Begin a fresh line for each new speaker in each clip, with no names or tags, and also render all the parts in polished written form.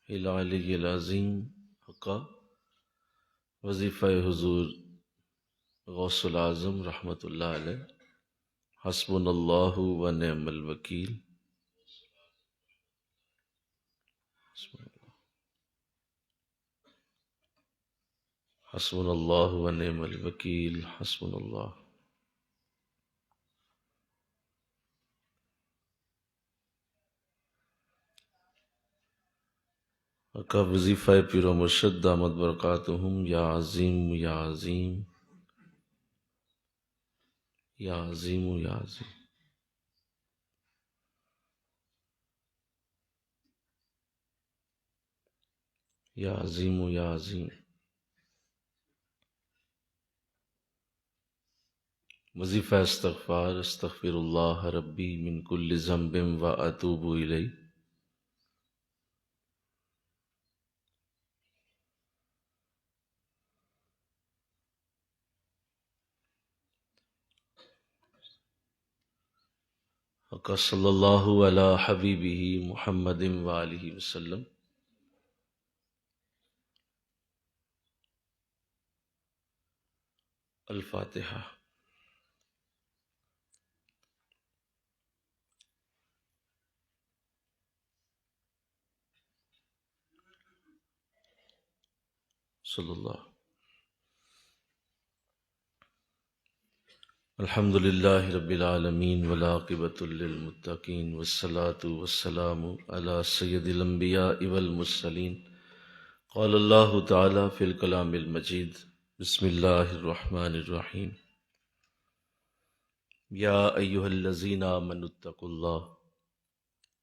العلی العظیم حقا وظیفہ حضور غوث العظم رحمۃ اللہ علیہ حسبنا اللہ و نعم الوکیل حسبنا اللہ و نعم الوکیل حسبنا اللہ۔ حقا وظیفہ پیر و مرشد دامت برکاتہم یا عظیم یا عظیم یا عظیم یا عظیم۔ یا عظیم یا عظیم۔ وظیفہ استغفار استغفر اللہ ربی من کل ذنب و اتوب الیہ۔ حقا صلی اللہ علی حبیبہ محمد وآلہ وسلم۔ الفاتحہ۔ صلی اللہ۔ الحمد للہ رب العالمین والعاقبۃ للمتقین والصلاة والسلام علی سید الانبیاء والمرسلین۔ قال اللہ تعالی فی الکلام المجید بسم اللہ الرحمن الرحیم۔ یا ایہا الذین آمنوا اتقوا اللہ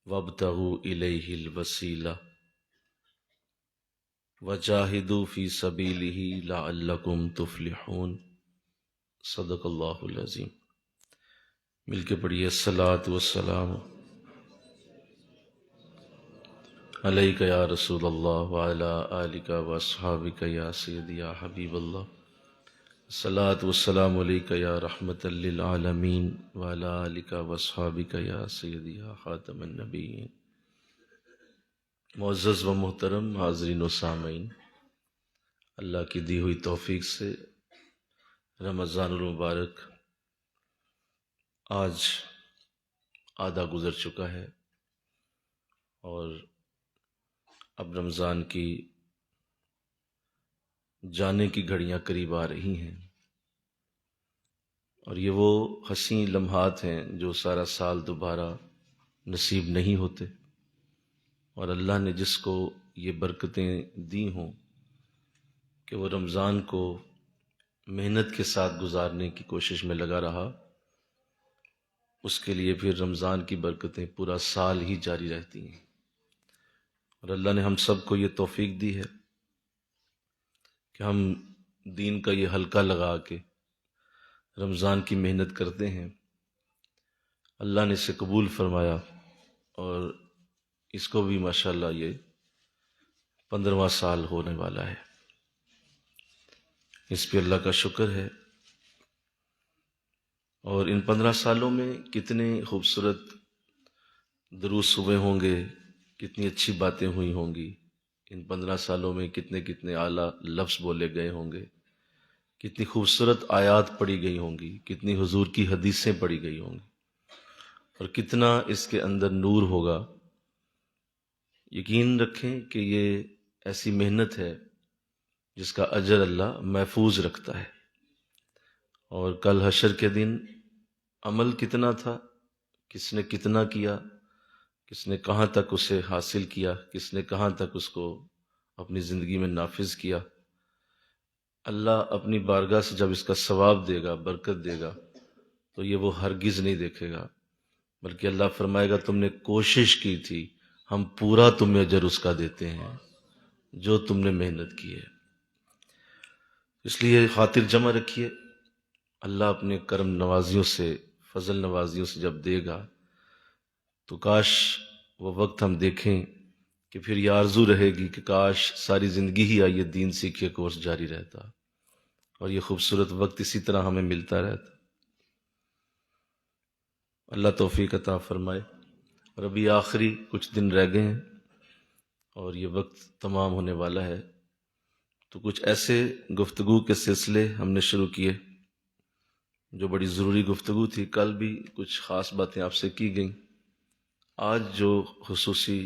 وابتغوا الیہ الوسیلہ وجاہدوا فی سبیلہ لعلکم تفلحون۔ صدق اللہ العظیم۔ مل کے پڑھیے الصلاۃ والسلام علیک یا رسول اللہ وعلی آلک واصحابک یا سیدی یا حبیب اللہ۔ الصلاۃ والسلام علیک یا رحمۃ للعالمین وعلی آلک واصحابک یا سیدی یا خاتم النبیین۔ معزز و محترم حاضرین و سامعین، اللہ کی دی ہوئی توفیق سے رمضان المبارک آج آدھا گزر چکا ہے اور اب رمضان کی جانے کی گھڑیاں قریب آ رہی ہیں، اور یہ وہ حسین لمحات ہیں جو سارا سال دوبارہ نصیب نہیں ہوتے، اور اللہ نے جس کو یہ برکتیں دی ہوں کہ وہ رمضان کو محنت کے ساتھ گزارنے کی کوشش میں لگا رہا، اس کے لیے پھر رمضان کی برکتیں پورا سال ہی جاری رہتی ہیں۔ اور اللہ نے ہم سب کو یہ توفیق دی ہے کہ ہم دین کا یہ حلقہ لگا کے رمضان کی محنت کرتے ہیں۔ اللہ نے اسے قبول فرمایا اور اس کو بھی ماشاءاللہ یہ 15واں سال ہونے والا ہے۔ اس پہ اللہ کا شکر ہے۔ اور ان 15 سالوں میں کتنے خوبصورت دروس ہوئے ہوں گے، کتنی اچھی باتیں ہوئی ہوں گی، ان 15 سالوں میں کتنے کتنے اعلیٰ لفظ بولے گئے ہوں گے، کتنی خوبصورت آیات پڑھی گئی ہوں گی، کتنی حضور کی حدیثیں پڑھی گئی ہوں گی، اور کتنا اس کے اندر نور ہوگا۔ یقین رکھیں کہ یہ ایسی محنت ہے جس کا اجر اللہ محفوظ رکھتا ہے۔ اور کل حشر کے دن عمل کتنا تھا، کس نے کتنا کیا، کس نے کہاں تک اسے حاصل کیا، کس نے کہاں تک اس کو اپنی زندگی میں نافذ کیا، اللہ اپنی بارگاہ سے جب اس کا ثواب دے گا، برکت دے گا، تو یہ وہ ہرگز نہیں دیکھے گا، بلکہ اللہ فرمائے گا تم نے کوشش کی تھی، ہم پورا تمہیں اجر اس کا دیتے ہیں جو تم نے محنت کی ہے۔ اس لیے خاطر جمع رکھیے، اللہ اپنے کرم نوازیوں سے، فضل نوازیوں سے جب دے گا تو کاش وہ وقت ہم دیکھیں کہ پھر یہ آرزو رہے گی کہ کاش ساری زندگی ہی آئیے دین سیکھیے کورس جاری رہتا، اور یہ خوبصورت وقت اسی طرح ہمیں ملتا رہتا۔ اللہ توفیق عطا فرمائے۔ اور ابھی آخری کچھ دن رہ گئے ہیں، اور یہ وقت تمام ہونے والا ہے، تو کچھ ایسے گفتگو کے سلسلے ہم نے شروع کیے جو بڑی ضروری گفتگو تھی۔ کل بھی کچھ خاص باتیں آپ سے کی گئیں، آج جو خصوصی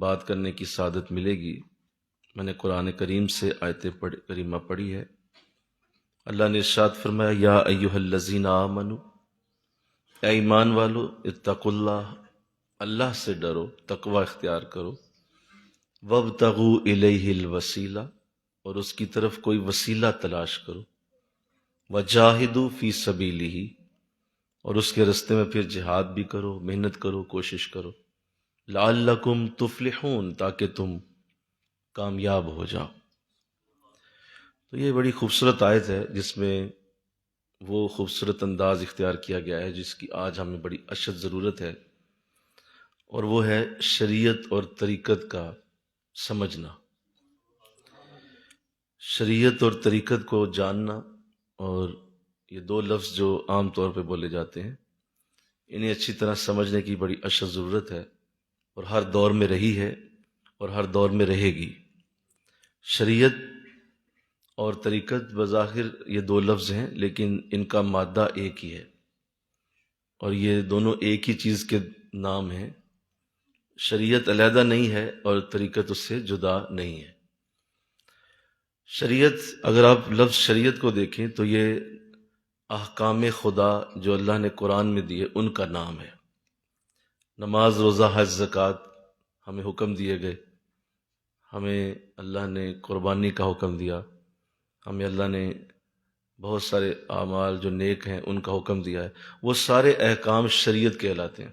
بات کرنے کی سعادت ملے گی، میں نے قرآن کریم سے آیتیں کریمہ پڑھی ہے۔ اللہ نے ارشاد فرمایا، یا ایھا الذین آمنوا، اے ایمان والو، اتقوا اللہ، اللہ سے ڈرو، تقوی اختیار کرو، وابتغوا الیہ الوسیلہ، اور اس کی طرف کوئی وسیلہ تلاش کرو، وجاہدوا فی سبیلہ، اور اس کے راستے میں پھر جہاد بھی کرو، محنت کرو، کوشش کرو، لعلکم تفلحون، تاکہ تم کامیاب ہو جاؤ۔ تو یہ بڑی خوبصورت آیت ہے جس میں وہ خوبصورت انداز اختیار کیا گیا ہے جس کی آج ہمیں بڑی اشد ضرورت ہے، اور وہ ہے شریعت اور طریقت کا سمجھنا۔ شریعت اور طریقت کو جاننا، اور یہ دو لفظ جو عام طور پہ بولے جاتے ہیں، انہیں اچھی طرح سمجھنے کی بڑی اشد ضرورت ہے، اور ہر دور میں رہی ہے اور ہر دور میں رہے گی۔ شریعت اور طریقت بظاہر یہ دو لفظ ہیں، لیکن ان کا مادہ ایک ہی ہے، اور یہ دونوں ایک ہی چیز کے نام ہیں۔ شریعت علیحدہ نہیں ہے اور طریقت اس سے جدا نہیں ہے۔ شریعت، اگر آپ لفظ شریعت کو دیکھیں تو یہ احکام خدا جو اللہ نے قرآن میں دیے ان کا نام ہے۔ نماز، روزہ، حج، زکوٰۃ ہمیں حکم دیے گئے، ہمیں اللہ نے قربانی کا حکم دیا، ہمیں اللہ نے بہت سارے اعمال جو نیک ہیں ان کا حکم دیا ہے، وہ سارے احکام شریعت کہلاتے ہیں۔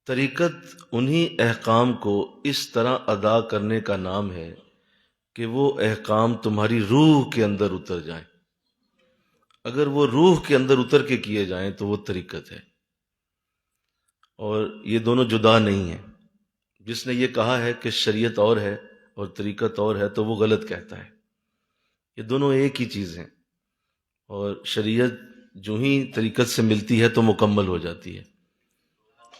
طریقت انہی احکام کو اس طرح ادا کرنے کا نام ہے کہ وہ احکام تمہاری روح کے اندر اتر جائیں۔ اگر وہ روح کے اندر اتر کے کیے جائیں تو وہ طریقت ہے، اور یہ دونوں جدا نہیں ہیں۔ جس نے یہ کہا ہے کہ شریعت اور ہے اور طریقت اور ہے تو وہ غلط کہتا ہے۔ یہ دونوں ایک ہی چیز ہیں، اور شریعت جو ہی طریقت سے ملتی ہے تو مکمل ہو جاتی ہے،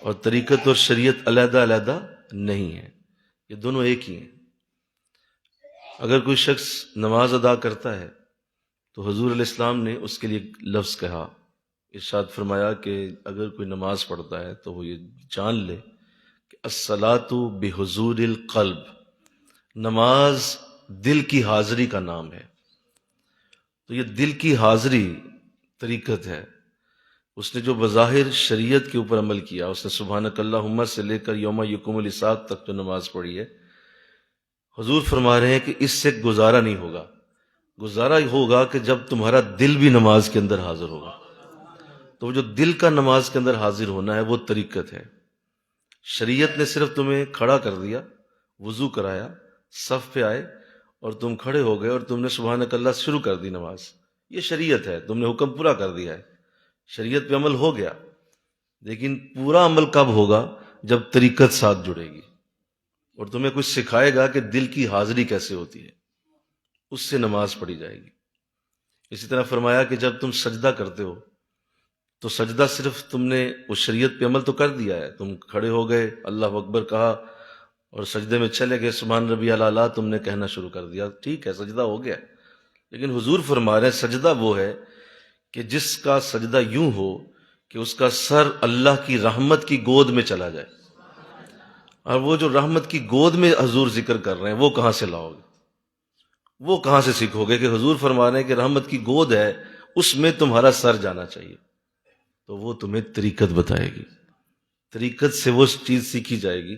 اور طریقت اور شریعت علیحدہ علیحدہ نہیں ہے، یہ دونوں ایک ہی ہیں۔ اگر کوئی شخص نماز ادا کرتا ہے تو حضور علیہ السلام نے اس کے لیے ایک لفظ کہا، ارشاد فرمایا کہ اگر کوئی نماز پڑھتا ہے تو وہ یہ جان لے کہ الصلاۃ بحضور القلب، نماز دل کی حاضری کا نام ہے۔ تو یہ دل کی حاضری طریقت ہے۔ اس نے جو بظاہر شریعت کے اوپر عمل کیا، اس نے سبحانک اللہم سے لے کر یوم یقوم الحساب تک جو نماز پڑھی ہے، حضور فرما رہے ہیں کہ اس سے گزارا نہیں ہوگا۔ گزارا ہوگا کہ جب تمہارا دل بھی نماز کے اندر حاضر ہوگا۔ تو وہ جو دل کا نماز کے اندر حاضر ہونا ہے وہ طریقت ہے۔ شریعت نے صرف تمہیں کھڑا کر دیا، وضو کرایا، صف پہ آئے اور تم کھڑے ہو گئے اور تم نے سبحانک اللہ شروع کر دی نماز، یہ شریعت ہے، تم نے حکم پورا کر دیا ہے، شریعت پہ عمل ہو گیا۔ لیکن پورا عمل کب ہوگا؟ جب طریقت ساتھ جڑے گی، اور تمہیں کچھ سکھائے گا کہ دل کی حاضری کیسے ہوتی ہے، اس سے نماز پڑھی جائے گی۔ اسی طرح فرمایا کہ جب تم سجدہ کرتے ہو تو سجدہ صرف تم نے اس شریعت پہ عمل تو کر دیا ہے، تم کھڑے ہو گئے، اللہ اکبر کہا اور سجدے میں چلے گئے، سبحان ربی الاعلیٰ تم نے کہنا شروع کر دیا، ٹھیک ہے، سجدہ ہو گیا۔ لیکن حضور فرما رہے ہیں سجدہ وہ ہے کہ جس کا سجدہ یوں ہو کہ اس کا سر اللہ کی رحمت کی گود میں چلا جائے، اور وہ جو رحمت کی گود میں حضور ذکر کر رہے ہیں وہ کہاں سے لاؤ گے؟ وہ کہاں سے سیکھو گے کہ حضور فرما رہے ہیں کہ رحمت کی گود ہے، اس میں تمہارا سر جانا چاہیے؟ تو وہ تمہیں طریقت بتائے گی، طریقت سے وہ چیز سیکھی جائے گی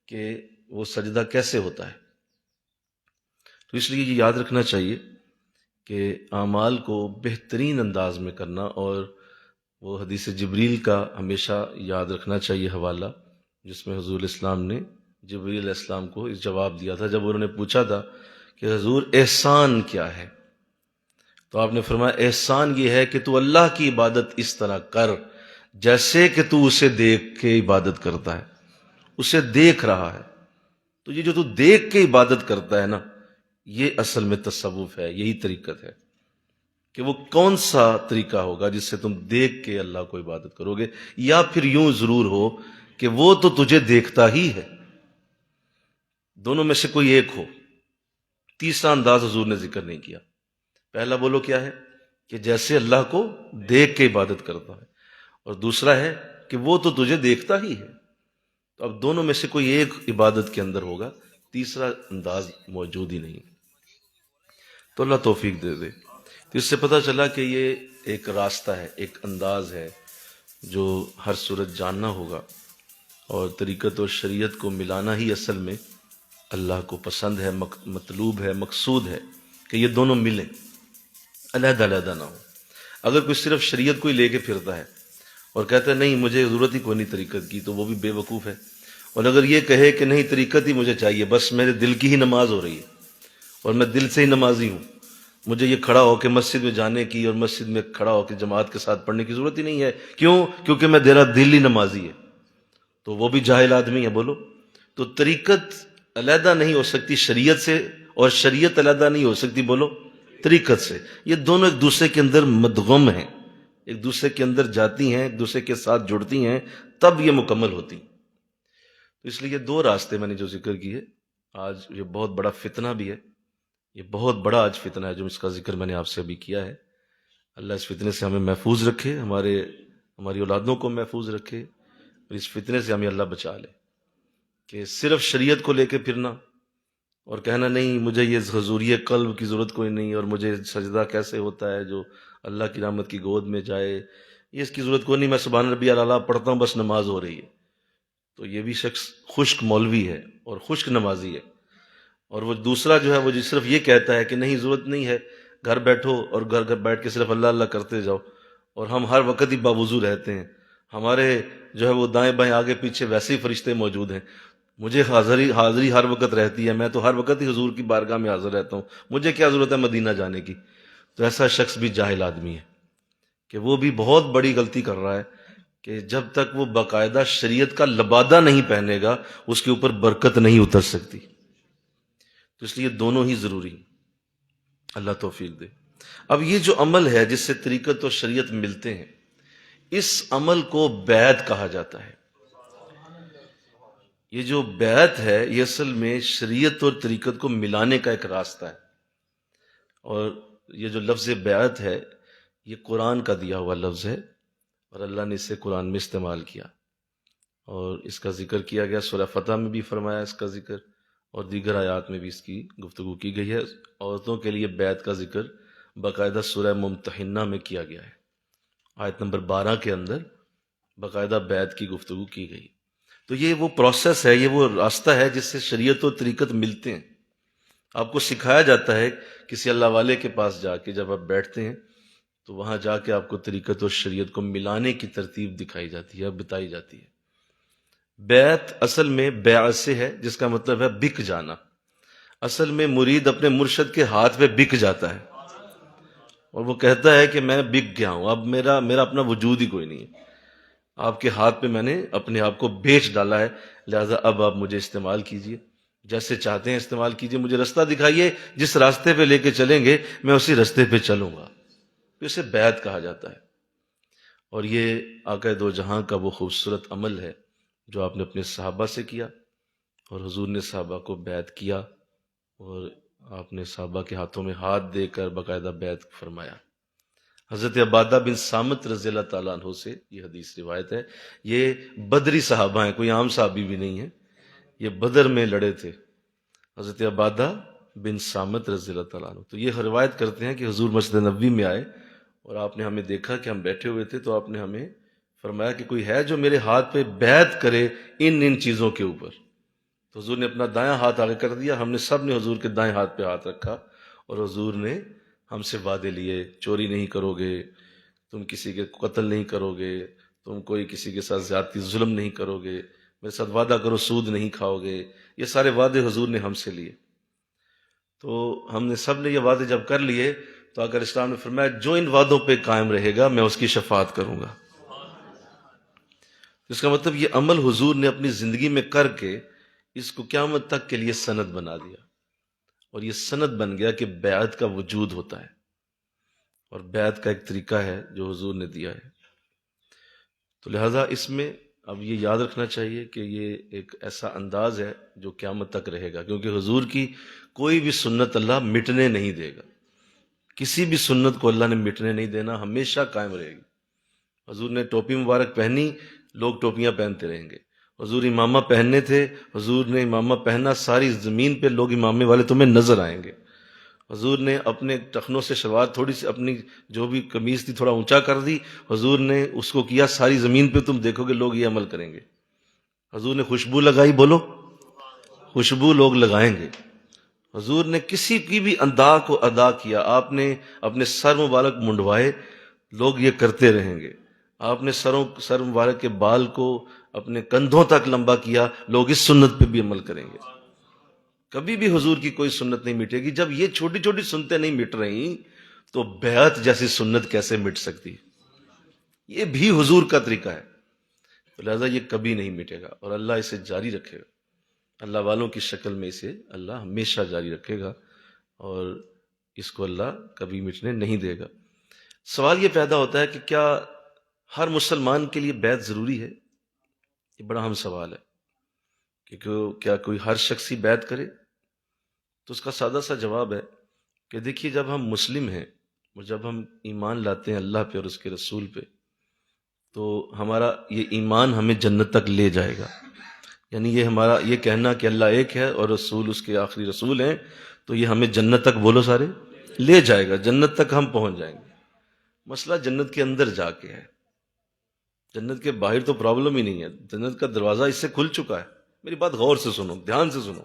کہ وہ سجدہ کیسے ہوتا ہے۔ تو اس لیے یہ یاد رکھنا چاہیے کہ اعمال کو بہترین انداز میں کرنا، اور وہ حدیث جبریل کا ہمیشہ یاد رکھنا چاہیے حوالہ، جس میں حضور الاسلام نے جبریل علیہ السلام کو اس جواب دیا تھا جب انہوں نے پوچھا تھا کہ حضور احسان کیا ہے، تو آپ نے فرمایا احسان یہ ہے کہ تو اللہ کی عبادت اس طرح کر جیسے کہ تو اسے دیکھ کے عبادت کرتا ہے، اسے دیکھ رہا ہے۔ تو یہ جو تو دیکھ کے عبادت کرتا ہے نا، یہ اصل میں تصوف ہے، یہی طریقت ہے کہ وہ کون سا طریقہ ہوگا جس سے تم دیکھ کے اللہ کو عبادت کرو گے، یا پھر یوں ضرور ہو کہ وہ تو تجھے دیکھتا ہی ہے، دونوں میں سے کوئی ایک ہو۔ تیسرا انداز حضور نے ذکر نہیں کیا۔ پہلا بولو کیا ہے کہ جیسے اللہ کو دیکھ کے عبادت کرتا ہے، اور دوسرا ہے کہ وہ تو تجھے دیکھتا ہی ہے۔ تو اب دونوں میں سے کوئی ایک عبادت کے اندر ہوگا، تیسرا انداز موجود ہی نہیں۔ تو اللہ توفیق دے دے۔ تو اس سے پتہ چلا کہ یہ ایک راستہ ہے، ایک انداز ہے جو ہر صورت جاننا ہوگا، اور طریقت اور شریعت کو ملانا ہی اصل میں اللہ کو پسند ہے، مطلوب ہے، مقصود ہے کہ یہ دونوں ملیں، علیحدہ علیحدہ نہ ہو۔ اگر کوئی صرف شریعت کو ہی لے کے پھرتا ہے اور کہتا ہے نہیں مجھے ضرورت ہی کوئی نہیں طریقت کی، تو وہ بھی بے وقوف ہے۔ اور اگر یہ کہے کہ نہیں طریقت ہی مجھے چاہیے، بس میرے دل کی ہی نماز ہو رہی ہے اور میں دل سے ہی نمازی ہوں، مجھے یہ کھڑا ہو کے مسجد میں جانے کی اور مسجد میں کھڑا ہو کے جماعت کے ساتھ پڑھنے کی ضرورت ہی نہیں ہے، کیوں؟ کیونکہ میرا دل ہی نمازی ہے، تو وہ بھی جاہل آدمی ہے۔ بولو، تو طریقت علیحدہ نہیں ہو سکتی شریعت سے، اور شریعت علیحدہ نہیں ہو سکتی بولو طریقت سے۔ یہ دونوں ایک دوسرے کے اندر مدغم ہیں، ایک دوسرے کے اندر جاتی ہیں، ایک دوسرے کے ساتھ جڑتی ہیں، تب یہ مکمل ہوتی۔ تو اس لیے یہ دو راستے میں نے جو ذکر کیے، آج یہ بہت بڑا فتنہ بھی ہے، یہ بہت بڑا آج فتنہ ہے جو اس کا ذکر میں نے آپ سے ابھی کیا ہے۔ اللہ اس فتنے سے ہمیں محفوظ رکھے، ہماری اولادوں کو محفوظ رکھے، اور اس فتنے سے ہمیں اللہ بچا لے کہ صرف شریعت کو لے کے پھرنا اور کہنا نہیں مجھے یہ حضوری قلب کی ضرورت کوئی نہیں، اور مجھے سجدہ کیسے ہوتا ہے جو اللہ کی رحمت کی گود میں جائے، یہ اس کی ضرورت کوئی نہیں، میں سبحان ربی الاعلیٰ پڑھتا ہوں بس نماز ہو رہی ہے۔ تو یہ بھی شخص خشک مولوی ہے اور خشک نمازی ہے۔ اور وہ دوسرا جو ہے وہ صرف یہ کہتا ہے کہ نہیں ضرورت نہیں ہے، گھر بیٹھو اور گھر بیٹھ کے صرف اللہ اللہ کرتے جاؤ، اور ہم ہر وقت ہی باوضو رہتے ہیں، ہمارے جو ہے وہ دائیں بائیں آگے پیچھے ویسے ہی فرشتے موجود ہیں، مجھے حاضری ہر وقت رہتی ہے، میں تو ہر وقت ہی حضور کی بارگاہ میں حاضر رہتا ہوں، مجھے کیا ضرورت ہے مدینہ جانے کی۔ تو ایسا شخص بھی جاہل آدمی ہے کہ وہ بھی بہت بڑی غلطی کر رہا ہے کہ جب تک وہ باقاعدہ شریعت کا لبادہ نہیں پہنے گا اس کے اوپر برکت نہیں اتر سکتی۔ تو اس لیے دونوں ہی ضروری، اللہ توفیق دے۔ اب یہ جو عمل ہے جس سے طریقت اور شریعت ملتے ہیں، اس عمل کو بیعت کہا جاتا ہے۔ یہ جو بیعت ہے یہ اصل میں شریعت اور طریقت کو ملانے کا ایک راستہ ہے، اور یہ جو لفظ بیعت ہے یہ قرآن کا دیا ہوا لفظ ہے، اور اللہ نے اسے قرآن میں استعمال کیا، اور اس کا ذکر کیا گیا سورہ فتح میں بھی فرمایا اس کا ذکر، اور دیگر آیات میں بھی اس کی گفتگو کی گئی ہے۔ عورتوں کے لیے بیعت کا ذکر باقاعدہ سورہ ممتحنہ میں کیا گیا ہے، آیت نمبر 12 کے اندر باقاعدہ بیعت کی گفتگو کی گئی۔ تو یہ وہ پروسیس ہے، یہ وہ راستہ ہے جس سے شریعت و طریقت ملتے ہیں۔ آپ کو سکھایا جاتا ہے کسی اللہ والے کے پاس جا کے، جب آپ بیٹھتے ہیں تو وہاں جا کے آپ کو طریقت اور شریعت کو ملانے کی ترتیب دکھائی جاتی ہے، بتائی جاتی ہے۔ بیعت اصل میں بیع سے ہے، جس کا مطلب ہے بک جانا۔ اصل میں مرید اپنے مرشد کے ہاتھ پہ بک جاتا ہے، اور وہ کہتا ہے کہ میں بک گیا ہوں، اب میرا اپنا وجود ہی کوئی نہیں ہے، آپ کے ہاتھ پہ میں نے اپنے آپ کو بیچ ڈالا ہے، لہذا اب آپ مجھے استعمال کیجئے، جیسے چاہتے ہیں استعمال کیجئے، مجھے رستہ دکھائیے، جس راستے پہ لے کے چلیں گے میں اسی راستے پہ چلوں گا۔ اسے بیعت کہا جاتا ہے، اور یہ آقا دو جہاں کا وہ خوبصورت عمل ہے جو آپ نے اپنے صحابہ سے کیا، اور حضور نے صحابہ کو بیعت کیا، اور آپ نے صحابہ کے ہاتھوں میں ہاتھ دے کر باقاعدہ بیعت فرمایا۔ حضرت عبادہ بن صامت رضی اللہ تعالیٰ عنہ سے یہ حدیث روایت ہے، یہ بدری صحابہ ہیں، کوئی عام صحابی بھی نہیں ہے، یہ بدر میں لڑے تھے، حضرت عبادہ بن صامت رضی اللہ تعالیٰ عنہ۔ تو یہ روایت کرتے ہیں کہ حضور مسجد نبوی میں آئے اور آپ نے ہمیں دیکھا کہ ہم بیٹھے ہوئے تھے، تو آپ نے ہمیں فرمایا کہ کوئی ہے جو میرے ہاتھ پہ بیعت کرے ان چیزوں کے اوپر۔ تو حضور نے اپنا دایاں ہاتھ آگے کر دیا، ہم نے سب نے حضور کے دائیں ہاتھ پہ ہاتھ رکھا، اور حضور نے ہم سے وعدے لیے، چوری نہیں کرو گے، تم کسی کے قتل نہیں کرو گے، تم کوئی کسی کے ساتھ زیادتی ظلم نہیں کرو گے، میرے ساتھ وعدہ کرو سود نہیں کھاؤ گے، یہ سارے وعدے حضور نے ہم سے لیے۔ تو ہم نے سب نے یہ وعدے جب کر لیے تو آقا اسلام نے فرمایا جو ان وعدوں پہ قائم رہے گا میں اس کی شفاعت کروں گا۔ اس کا مطلب یہ عمل حضور نے اپنی زندگی میں کر کے اس کو قیامت تک کے لیے سند بنا دیا، اور یہ سند بن گیا کہ بیعت کا وجود ہوتا ہے، اور بیعت کا ایک طریقہ ہے جو حضور نے دیا ہے۔ تو لہٰذا اس میں اب یہ یاد رکھنا چاہیے کہ یہ ایک ایسا انداز ہے جو قیامت تک رہے گا، کیونکہ حضور کی کوئی بھی سنت اللہ مٹنے نہیں دے گا، کسی بھی سنت کو اللہ نے مٹنے نہیں دینا، ہمیشہ قائم رہے گی۔ حضور نے ٹوپی مبارک پہنی، لوگ ٹوپیاں پہنتے رہیں گے۔ حضور امامہ پہننے تھے، حضور نے امامہ پہنا، ساری زمین پہ لوگ امامے والے تمہیں نظر آئیں گے۔ حضور نے اپنے ٹخنوں سے شلوار تھوڑی سی اپنی جو بھی قمیض تھی تھوڑا اونچا کر دی، حضور نے اس کو کیا، ساری زمین پہ تم دیکھو گے لوگ یہ عمل کریں گے۔ حضور نے خوشبو لگائی، بولو خوشبو لوگ لگائیں گے۔ حضور نے کسی کی بھی ادا کو ادا کیا، آپ نے اپنے سر مبارک منڈوائے، لوگ یہ کرتے رہیں گے۔ آپ نے سر مبارک کے بال کو اپنے کندھوں تک لمبا کیا، لوگ اس سنت پہ بھی عمل کریں گے۔ کبھی بھی حضور کی کوئی سنت نہیں مٹے گی۔ جب یہ چھوٹی چھوٹی سنتیں نہیں مٹ رہی تو بیعت جیسی سنت کیسے مٹ سکتی؟ یہ بھی حضور کا طریقہ ہے، لہذا یہ کبھی نہیں مٹے گا اور اللہ اسے جاری رکھے گا، اللہ والوں کی شکل میں اسے اللہ ہمیشہ جاری رکھے گا اور اس کو اللہ کبھی مٹنے نہیں دے گا۔ سوال یہ پیدا ہوتا ہے کہ کیا ہر مسلمان کے لیے بیعت ضروری ہے؟ یہ بڑا اہم سوال ہے کہ کیا کوئی ہر شخص ہی بیعت کرے؟ تو اس کا سادہ سا جواب ہے کہ دیکھیے، جب ہم مسلم ہیں اور جب ہم ایمان لاتے ہیں اللہ پہ اور اس کے رسول پہ، تو ہمارا یہ ایمان ہمیں جنت تک لے جائے گا۔ یعنی یہ ہمارا یہ کہنا کہ اللہ ایک ہے اور رسول اس کے آخری رسول ہیں، تو یہ ہمیں جنت تک، بولو سارے، لے جائے گا، جنت تک ہم پہنچ جائیں گے۔ مسئلہ جنت کے اندر جا کے ہے، جنت کے باہر تو پرابلم ہی نہیں ہے، جنت کا دروازہ اس سے کھل چکا ہے۔ میری بات غور سے سنو، دھیان سے سنو،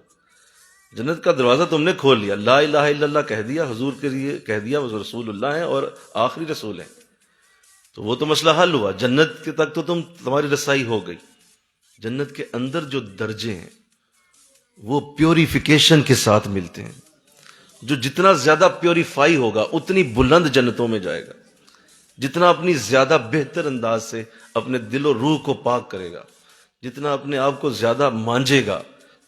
جنت کا دروازہ تم نے کھول لیا، لا الہ الا اللہ کہہ دیا، حضور کے لیے کہہ دیا وہ رسول اللہ ہیں اور آخری رسول ہیں، تو وہ تو مسئلہ حل ہوا، جنت کے تک تو تمہاری رسائی ہو گئی۔ جنت کے اندر جو درجے ہیں وہ پیوریفیکیشن کے ساتھ ملتے ہیں، جو جتنا زیادہ پیوریفائی ہوگا اتنی بلند جنتوں میں جائے گا، جتنا اپنی زیادہ بہتر انداز سے اپنے دل و روح کو پاک کرے گا، جتنا اپنے آپ کو زیادہ مانجے گا،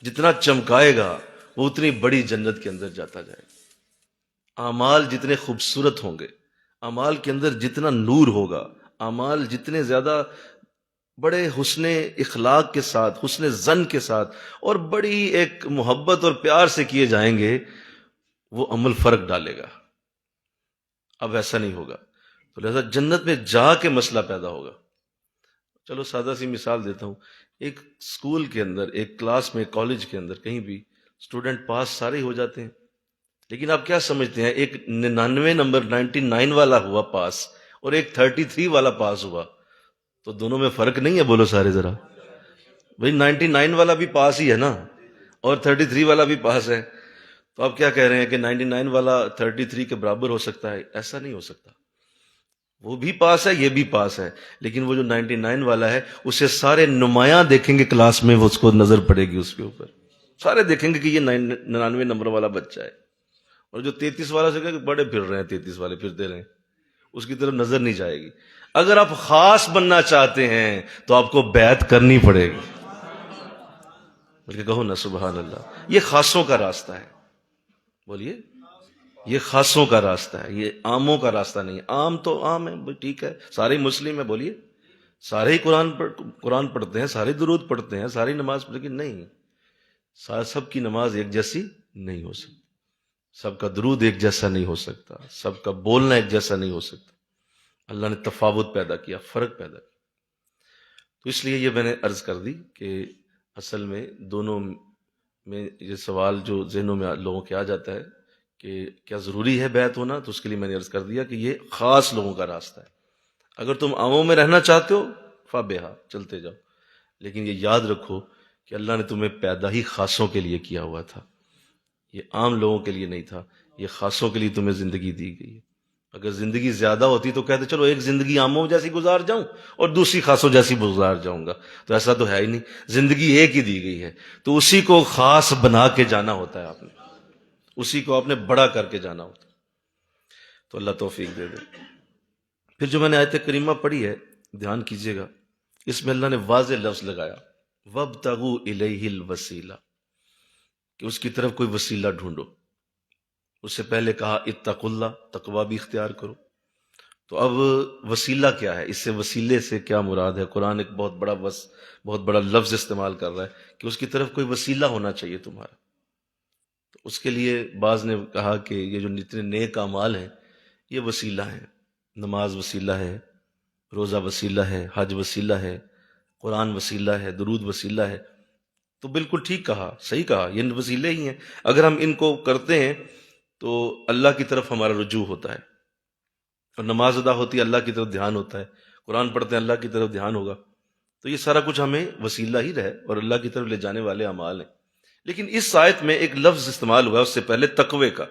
جتنا چمکائے گا، وہ اتنی بڑی جنت کے اندر جاتا جائے گا۔ اعمال جتنے خوبصورت ہوں گے، اعمال کے اندر جتنا نور ہوگا، اعمال جتنے زیادہ بڑے حسن اخلاق کے ساتھ، حسن ظن کے ساتھ اور بڑی ایک محبت اور پیار سے کیے جائیں گے، وہ عمل فرق ڈالے گا۔ اب ایسا نہیں ہوگا، تو لہذا جنت میں جا کے مسئلہ پیدا ہوگا۔ چلو سادہ سی مثال دیتا ہوں، ایک اسکول کے اندر، ایک کلاس میں، کالج کے اندر، کہیں بھی اسٹوڈنٹ پاس سارے ہی ہو جاتے ہیں، لیکن آپ کیا سمجھتے ہیں ایک 99 نمبر 99 والا ہوا پاس اور ایک 33 والا پاس ہوا، تو دونوں میں فرق نہیں ہے؟ بولو سارے ذرا بھئی، 99 والا بھی پاس ہی ہے نا اور 33 والا بھی پاس ہے، تو آپ کیا کہہ رہے ہیں کہ 99 والا 33 کے برابر ہو سکتا ہے؟ ایسا نہیں ہو سکتا، وہ بھی پاس ہے، یہ بھی پاس ہے، لیکن وہ جو 99 والا ہے اسے سارے نمایاں دیکھیں گے کلاس میں، وہ اس کو نظر پڑے گی اس کے اوپر، سارے دیکھیں گے کہ یہ 99 نمبر والا بچہ ہے، اور جو 33 والا سے کہ بڑے پھر رہے ہیں، 33 والے پھرتے رہیں، اس کی طرف نظر نہیں جائے گی۔ اگر آپ خاص بننا چاہتے ہیں تو آپ کو بیعت کرنی پڑے گی، بلکہ کہو نا سبحان اللہ، یہ خاصوں کا راستہ ہے، بولیے، یہ خاصوں کا راستہ ہے، یہ عاموں کا راستہ نہیں ہے۔ عام تو عام ہے، ٹھیک ہے، سارے مسلم ہیں، بولیے، سارے ہی قرآن پڑھتے ہیں، سارے درود پڑھتے ہیں، ساری نماز، لیکن نہیں، سب کی نماز ایک جیسی نہیں ہو سکتی، سب کا درود ایک جیسا نہیں ہو سکتا، سب کا بولنا ایک جیسا نہیں ہو سکتا، اللہ نے تفاوت پیدا کیا، فرق پیدا کیا۔ تو اس لیے یہ میں نے عرض کر دی کہ اصل میں دونوں میں یہ سوال جو ذہنوں میں لوگوں کے آ جاتا ہے کہ کیا ضروری ہے بیعت ہونا، تو اس کے لیے میں نے عرض کر دیا کہ یہ خاص لوگوں کا راستہ ہے۔ اگر تم عاموں میں رہنا چاہتے ہو فبہا، چلتے جاؤ، لیکن یہ یاد رکھو کہ اللہ نے تمہیں پیدا ہی خاصوں کے لیے کیا ہوا تھا، یہ عام لوگوں کے لیے نہیں تھا، یہ خاصوں کے لیے تمہیں زندگی دی گئی ہے۔ اگر زندگی زیادہ ہوتی تو کہتے چلو ایک زندگی عاموں جیسی گزار جاؤں اور دوسری خاصوں جیسی گزار جاؤں گا، تو ایسا تو ہے ہی نہیں، زندگی ایک ہی دی گئی ہے، تو اسی کو خاص بنا کے جانا ہوتا ہے، آپ نے اسی کو آپ نے بڑا کر کے جانا ہوتا ہے۔ تو اللہ توفیق دے دے۔ پھر جو میں نے آیت کریمہ پڑھی ہے، دھیان کیجئے گا، اس میں اللہ نے واضح لفظ لگایا وَابْتَغُوا إِلَيْهِ الْوَسِيلَةَ، کہ اس کی طرف کوئی وسیلہ ڈھونڈو۔ اس سے پہلے کہا اتقوا اللہ، تقوی بھی اختیار کرو، تو اب وسیلہ کیا ہے؟ اس سے وسیلے سے کیا مراد ہے؟ قرآن ایک بہت بڑا لفظ استعمال کر رہا ہے کہ اس کی طرف کوئی وسیلہ ہونا چاہیے تمہارا۔ تو اس کے لیے بعض نے کہا کہ یہ جو اتنے نیک اعمال ہیں یہ وسیلہ ہیں، نماز وسیلہ ہے، روزہ وسیلہ ہے، حج وسیلہ ہے، قرآن وسیلہ ہے، درود وسیلہ ہے۔ تو بالکل ٹھیک کہا، صحیح کہا، یہ وسیلے ہی ہیں۔ اگر ہم ان کو کرتے ہیں تو اللہ کی طرف ہمارا رجوع ہوتا ہے، اور نماز ادا ہوتی ہے اللہ کی طرف دھیان ہوتا ہے، قرآن پڑھتے ہیں اللہ کی طرف دھیان ہوگا۔ تو یہ سارا کچھ ہمیں وسیلہ ہی رہے اور اللہ کی طرف لے جانے والے اعمال ہیں۔ لیکن اس آیت میں ایک لفظ استعمال ہوا ہے اس سے پہلے، تقوی کا۔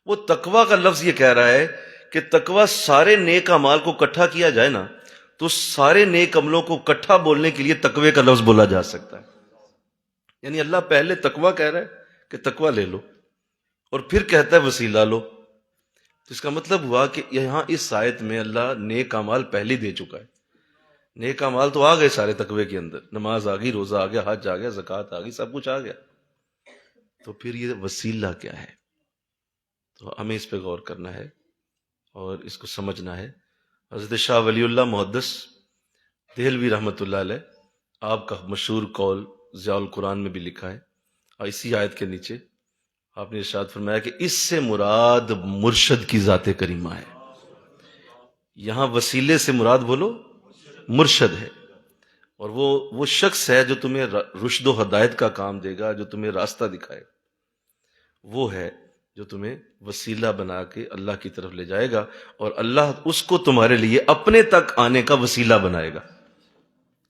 وہ تقوی کا لفظ یہ کہہ رہا ہے کہ تقوی سارے نیک اعمال کو اکٹھا کیا جائے نا تو سارے نیک عملوں کو اکٹھا بولنے کے لیے تقوی کا لفظ بولا جا سکتا ہے۔ یعنی اللہ پہلے تقوی کہہ رہا ہے کہ تقوی لے لو، اور پھر کہتا ہے وسیلہ لو۔ تو اس کا مطلب ہوا کہ یہاں اس آیت میں اللہ نیک اعمال پہلے دے چکا ہے۔ نیک اعمال تو آ گئے سارے تقوی کے اندر، نماز آ گئی، روزہ آ گیا، حج آ گیا، زکوٰۃ آ گئی، سب کچھ آ گیا۔ تو پھر یہ وسیلہ کیا ہے؟ تو ہمیں اس پہ غور کرنا ہے اور اس کو سمجھنا ہے۔ حضرت شاہ ولی اللہ محدث دہلوی رحمۃ اللہ علیہ، آپ کا مشہور قول ضیاء القرآن میں بھی لکھا ہے، اور اسی آیت کے نیچے آپ نے ارشاد فرمایا کہ اس سے مراد مرشد کی ذات کریمہ ہے۔ یہاں وسیلے سے مراد بولو مرشد ہے، اور وہ شخص ہے جو تمہیں رشد و ہدایت کا کام دے گا، جو تمہیں راستہ دکھائے، وہ ہے جو تمہیں وسیلہ بنا کے اللہ کی طرف لے جائے گا، اور اللہ اس کو تمہارے لیے اپنے تک آنے کا وسیلہ بنائے گا۔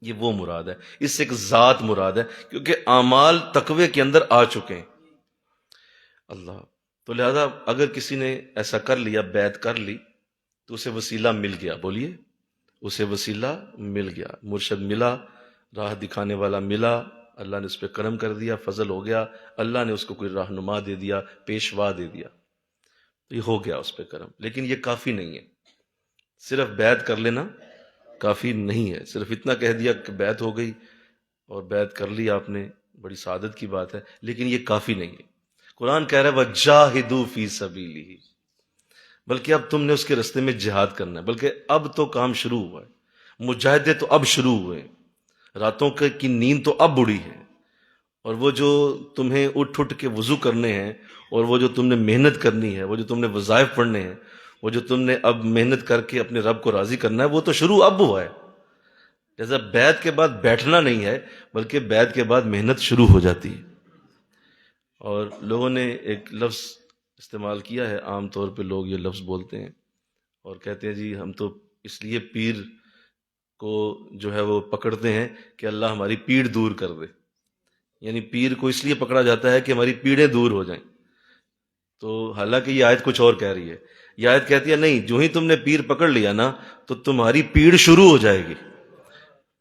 یہ وہ مراد ہے، اس سے ایک ذات مراد ہے، کیونکہ اعمال تقوی کے اندر آ چکے ہیں۔ اللہ تو لہذا اگر کسی نے ایسا کر لیا، بیعت کر لی، تو اسے وسیلہ مل گیا۔ بولیے، اسے وسیلہ مل گیا، مرشد ملا، راہ دکھانے والا ملا، اللہ نے اس پہ کرم کر دیا، فضل ہو گیا، اللہ نے اس کو کوئی رہنما دے دیا، پیشوا دے دیا، تو یہ ہو گیا اس پہ کرم۔ لیکن یہ کافی نہیں ہے، صرف بیعت کر لینا کافی نہیں ہے۔ صرف اتنا کہہ دیا کہ بیعت ہو گئی اور بیعت کر لی آپ نے، بڑی سعادت کی بات ہے، لیکن یہ کافی نہیں ہے۔ قرآن کہہ رہا ہے وَجَاهِدُوا فِي سَبِيلِهِ، بلکہ اب تم نے اس کے راستے میں جہاد کرنا ہے، بلکہ اب تو کام شروع ہوا ہے، مجاہدے تو اب شروع ہوئے ہیں، راتوں کی نیند تو اب اڑی ہے، اور وہ جو تمہیں اٹھ کے وضو کرنے ہیں، اور وہ جو تم نے محنت کرنی ہے، وہ جو تم نے وظائف پڑھنے ہیں، وہ جو تم نے اب محنت کر کے اپنے رب کو راضی کرنا ہے، وہ تو شروع اب ہوا ہے۔ جیسا بیعت کے بعد بیٹھنا نہیں ہے، بلکہ بیعت کے بعد محنت شروع ہو جاتی ہے۔ اور لوگوں نے ایک لفظ استعمال کیا ہے، عام طور پہ لوگ یہ لفظ بولتے ہیں اور کہتے ہیں جی ہم تو اس لیے پیر کو جو ہے وہ پکڑتے ہیں کہ اللہ ہماری پیڑ دور کر دے، یعنی پیر کو اس لیے پکڑا جاتا ہے کہ ہماری پیڑیں دور ہو جائیں۔ تو حالانکہ یہ آیت کچھ اور کہہ رہی ہے، یہ آیت کہتی ہے نہیں، جو ہی تم نے پیر پکڑ لیا نا تو تمہاری پیڑ شروع ہو جائے گی،